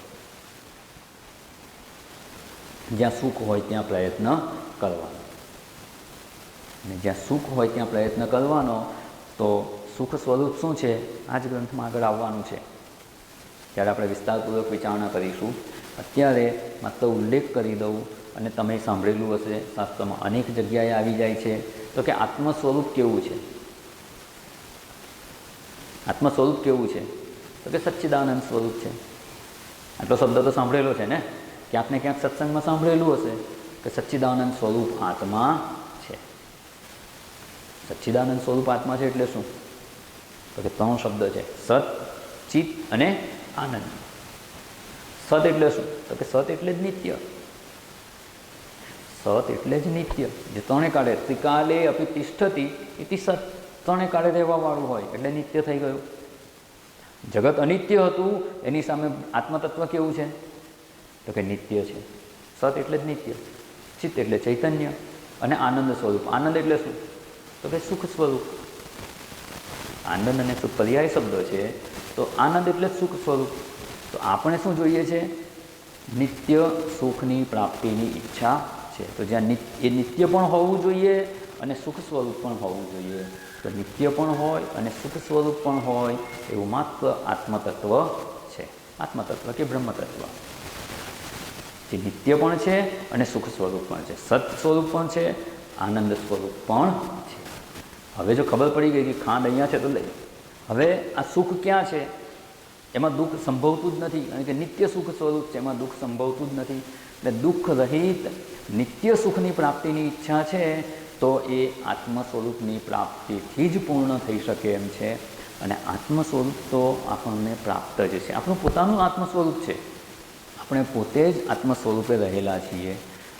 જ્યાં સુખ હોય ત્યાં પ્રયત્ન કરવાનો, અને જ્યાં સુખ હોય ત્યાં પ્રયત્ન કરવાનો. તો સુખ સ્વરૂપ શું છે આ જ ગ્રંથમાં આગળ આવવાનું છે, ત્યારે આપણે વિસ્તારપૂર્વક વિચારણા કરીશું. અત્યારે માત્ર ઉલ્લેખ કરી દઉં, અને તમે સાંભળેલું હશે, શાસ્ત્રમાં અનેક જગ્યાએ આવી જાય છે. તો કે આત્મ સ્વરૂપ કેવું છે? આત્મ સ્વરૂપ કેવું છે? તો કે સચ્ચિદાનંદ સ્વરૂપ છે. આટલો શબ્દ તો સાંભળેલો છે ને, ક્યાંક ને ક્યાંક સત્સંગમાં સાંભળેલું હશે કે સચ્ચિદાનંદ સ્વરૂપ આત્મા છે. સચ્ચિદાનંદ સ્વરૂપ આત્મા છે એટલે શું? તો કે 3 શબ્દ છે: સત, ચિત અને આનંદ. સત એટલે શું? તો કે સત એટલે જ નિત્ય. સત એટલે જ નિત્ય, જે ત્રણે કાળે ત્રિકાલે અપી તિષ્ઠતિ ઇતિ સત, ત્રણે કાળે રહેવાવાળું હોય એટલે નિત્ય થઈ ગયું. જગત અનિત્ય હતું, એની સામે આત્મતત્વ કેવું છે? તો કે નિત્ય છે. સત એટલે જ નિત્ય, ચિત્ત એટલે ચૈતન્ય, અને આનંદ સ્વરૂપ. આનંદ એટલે શું? તો કે સુખ સ્વરૂપ. આનંદ અને સુખ પર્યાય શબ્દો છે, તો આનંદ એટલે જ સુખ સ્વરૂપ. તો આપણે શું જોઈએ છે? નિત્ય સુખની પ્રાપ્તિની ઈચ્છા છે. તો જ્યાં એ નિત્ય પણ હોવું જોઈએ અને સુખ સ્વરૂપ પણ હોવું જોઈએ. તો નિત્ય પણ હોય અને સુખ સ્વરૂપ પણ હોય એવું માત્ર આત્મતત્વ છે. આત્મતત્વ કે બ્રહ્મતત્વ જે નિત્ય પણ છે અને સુખ સ્વરૂપ પણ છે, સત સ્વરૂપ પણ છે, આનંદ સ્વરૂપ પણ છે. હવે જો ખબર પડી ગઈ કે ખાંડ અહીંયા છે તો લઈ. હવે આ સુખ ક્યાં છે? એમાં દુઃખ સંભવતું જ નથી, કારણ કે નિત્ય સુખ સ્વરૂપ છે, એમાં દુઃખ સંભવતું જ નથી. એટલે દુઃખ રહિત નિત્ય સુખની પ્રાપ્તિની ઈચ્છા છે, તો એ આત્મ સ્વરૂપની પ્રાપ્તિથી જ પૂર્ણ થઈ શકે એમ છે. અને આત્મ સ્વરૂપ તો આપણને પ્રાપ્ત જ છે, આપણું પોતાનું આત્મ સ્વરૂપ છે. આપણે પોતે જ આત્મ સ્વરૂપે રહેલા છીએ.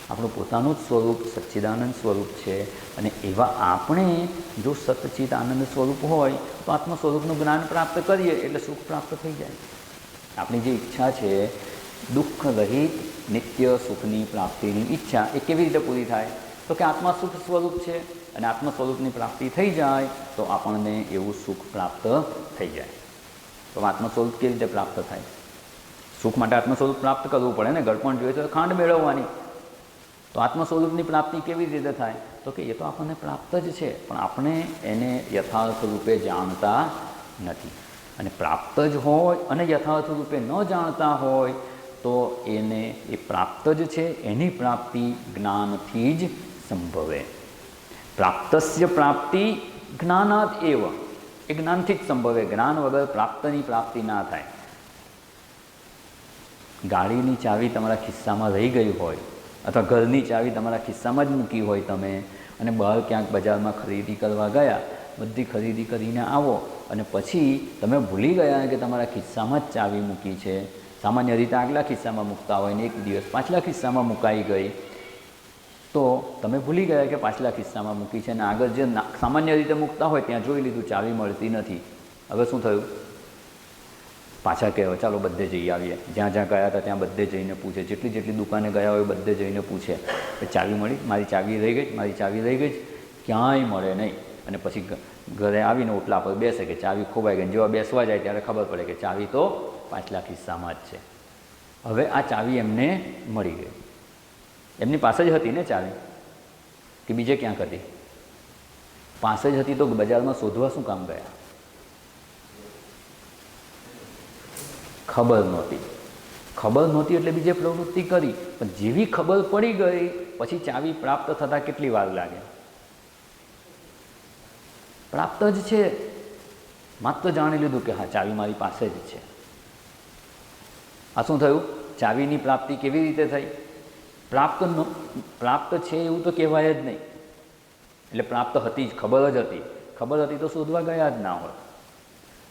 આપણું પોતાનું જ સ્વરૂપ સચ્ચિદાનંદ સ્વરૂપ છે. અને એવા આપણે જો સચ્ચિદ આનંદ સ્વરૂપ હોય તો આત્મ સ્વરૂપનું જ્ઞાન પ્રાપ્ત કરીએ એટલે સુખ પ્રાપ્ત થઈ જાય. આપણી જે ઈચ્છા છે દુઃખ રહિત નિત્ય સુખની પ્રાપ્તિની ઈચ્છા, એ કેવી રીતે પૂરી થાય? તો કે આત્મા સુખ સ્વરૂપ છે, અને આત્મ સ્વરૂપની પ્રાપ્તિ થઈ જાય તો આપણને એવું સુખ પ્રાપ્ત થઈ જાય. તો આત્મ સ્વરૂપ કેવી રીતે પ્રાપ્ત થાય? સુખ માટે આત્મ સ્વરૂપ પ્રાપ્ત કરવું પડે ને. ગળપણ જોઈએ તો ખાંડ મેળવવાની. તો આત્મ સ્વરૂપની પ્રાપ્તિ કેવી રીતે થાય? તો કે એ તો આપણને પ્રાપ્ત જ છે, પણ આપણે એને યથાર્થ રૂપે જાણતા નથી. અને પ્રાપ્ત જ હોય અને યથાર્થ રૂપે ન જાણતા હોય તો એને એ પ્રાપ્ત જ છે, એની પ્રાપ્તિ જ્ઞાનથી જ સંભવે. પ્રાપ્તસ્ય પ્રાપ્તિ જ્ઞાનાદ એવ, એ જ્ઞાનથી જ સંભવે. જ્ઞાન વગર પ્રાપ્તની પ્રાપ્તિ ના થાય. ગાડીની ચાવી તમારા ખિસ્સામાં રહી ગઈ હોય, અથવા ઘરની ચાવી તમારા ખિસ્સામાં જ મૂકી હોય તમે, અને બહાર ક્યાંક બજારમાં ખરીદી કરવા ગયા, બધી ખરીદી કરીને આવો અને પછી તમે ભૂલી ગયા કે તમારા ખિસ્સામાં જ ચાવી મૂકી છે. સામાન્ય રીતે આગલા ખિસ્સામાં મૂકતા હોય ને એક દિવસ પાછલા ખિસ્સામાં મુકાઈ ગઈ, તો તમે ભૂલી ગયા કે પાછલા ખિસ્સામાં મૂકી છે, અને આગળ જે સામાન્ય રીતે મૂકતા હોય ત્યાં જોઈ લીધું ચાવી મળતી નથી. હવે શું થયું? પાછા કહેવાય ચાલો બધે જઈ આવીએ. જ્યાં જ્યાં ગયા હતા ત્યાં બધે જઈને પૂછે, જેટલી જેટલી દુકાને ગયા હોય બધે જઈને પૂછે કે ચાવી મળી? મારી ચાવી રહી ગઈ, મારી ચાવી રહી ગઈ. ક્યાંય મળે નહીં. અને પછી ઘરે આવીને ઓટલા પર બેસે કે ચાવી ખોવાઈ ગઈ. જેવા બેસવા જાય ત્યારે ખબર પડે કે ચાવી તો પાછલા ખિસ્સામાં જ છે. હવે આ ચાવી એમને મળી ગઈ. એમની પાસે જ હતી ને ચાવી, કે બીજે ક્યાંક હતી? પાસે જ હતી. તો બજારમાં શોધવા શું કામ ગયા? ખબર નહોતી. ખબર નહોતી એટલે બીજે પ્રવૃત્તિ કરી. પણ જેવી ખબર પડી ગઈ પછી ચાવી પ્રાપ્ત થતાં કેટલી વાર લાગે? પ્રાપ્ત જ છે. માત્ર જાણી લીધું કે હા ચાવી મારી પાસે જ છે. આ શું થયું? ચાવીની પ્રાપ્તિ કેવી રીતે થઈ? પ્રાપ્ત છે એવું તો કહેવાય જ નહીં. એટલે પ્રાપ્ત હતી જ, ખબર જ હતી. ખબર હતી તો શોધવા ગયા જ ના હોય.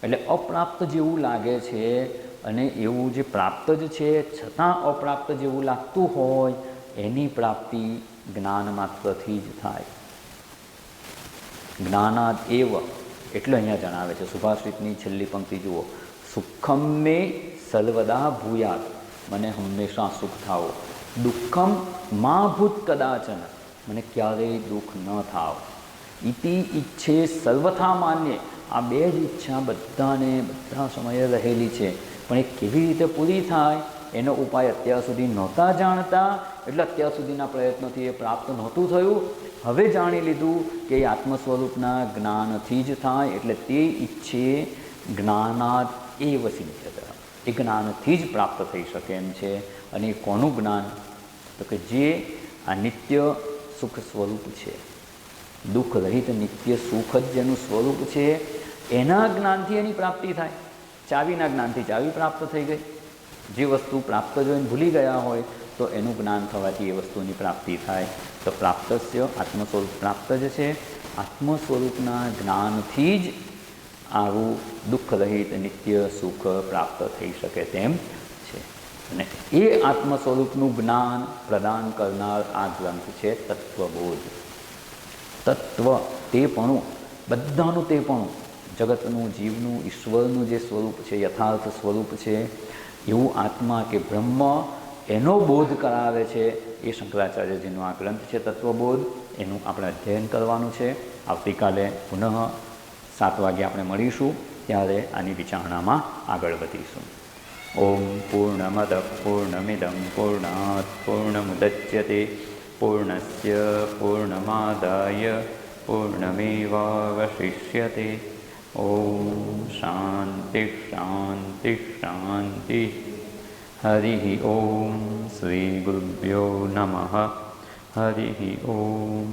એટલે અપ્રાપ્ત જેવું લાગે છે અને એવું જે પ્રાપ્ત જ છે છતાં અપ્રાપ્ત જેવું લાગતું હોય એની પ્રાપ્તિ જ્ઞાન માત્રથી જ થાય. જ્ઞાનાદ એવ એટલે અહીંયા જણાવે છે. સુભાષિતની છેલ્લી પંક્તિ જુઓ, સુખમ મે સર્વદા ભૂયાત, મને હંમેશા સુખ થાવ. દુઃખમ મા ભૂત કદાચન, મને ક્યારેય દુઃખ ન થાવ. ઇતિ ઈચ્છે સર્વથા માન્ય, આ બે જ ઈચ્છા બધાને બધા સમયે રહેલી છે, પણ એ કેવી રીતે પૂરી થાય એનો ઉપાય અત્યાર સુધી નહોતા જાણતા, એટલે અત્યાર સુધીના પ્રયત્નોથી એ પ્રાપ્ત નહોતું થયું. હવે જાણી લીધું કે એ આત્મ સ્વરૂપના જ્ઞાનથી જ થાય, એટલે તે ઈચ્છે જ્ઞાનાદ એવ સિદ્ધ્યત, એ જ્ઞાનથી જ પ્રાપ્ત થઈ શકે એમ છે. અને એ કોનું જ્ઞાન? તો કે જે આ નિત્ય સુખ સ્વરૂપ છે, દુઃખ રહિત નિત્ય સુખ જ જેનું સ્વરૂપ છે, એના જ્ઞાનથી એની પ્રાપ્તિ થાય. ચાવીના જ્ઞાનથી ચાવી પ્રાપ્ત થઈ ગઈ. જે વસ્તુ પ્રાપ્ત જોઈને ભૂલી ગયા હોય તો એનું જ્ઞાન થવાથી એ વસ્તુની પ્રાપ્તિ થાય. તો પ્રાપ્તસ્ય આત્મ સ્વરૂપ પ્રાપ્ત જ છે. આત્મ સ્વરૂપના જ્ઞાનથી જ આવું દુઃખ રહિત નિત્ય સુખ પ્રાપ્ત થઈ શકે તેમ છે. અને એ આત્મ સ્વરૂપનું જ્ઞાન પ્રદાન કરનાર આ ગ્રંથ છે તત્વબોધ. તત્વ તેપણું, બધાનું તેપણું, જગતનું, જીવનું, ઈશ્વરનું જે સ્વરૂપ છે, યથાર્થ સ્વરૂપ છે, એવું આત્મા કે બ્રહ્મ, એનો બોધ કરાવે છે. એ શંકરાચાર્યજીનો આ ગ્રંથ છે તત્વબોધ. એનું આપણે અધ્યયન કરવાનું છે. આવતીકાલે પુનઃ 7 વાગે આપણે મળીશું, ત્યારે આની વિચારણામાં આગળ વધીશું. ઓમ પૂર્ણમદ પૂર્ણમિદં પૂર્ણાત પૂર્ણમુદચ્યતે પૂર્ણસ્ય પૂર્ણમાદાય પૂર્ણમેવાવશિષ્યતે. ઓમ શાંતિ શાંતિ શાંતિ. હરિ ઓમ. શ્રી ગુરુભ્યો નમઃ. હરિ ઓમ.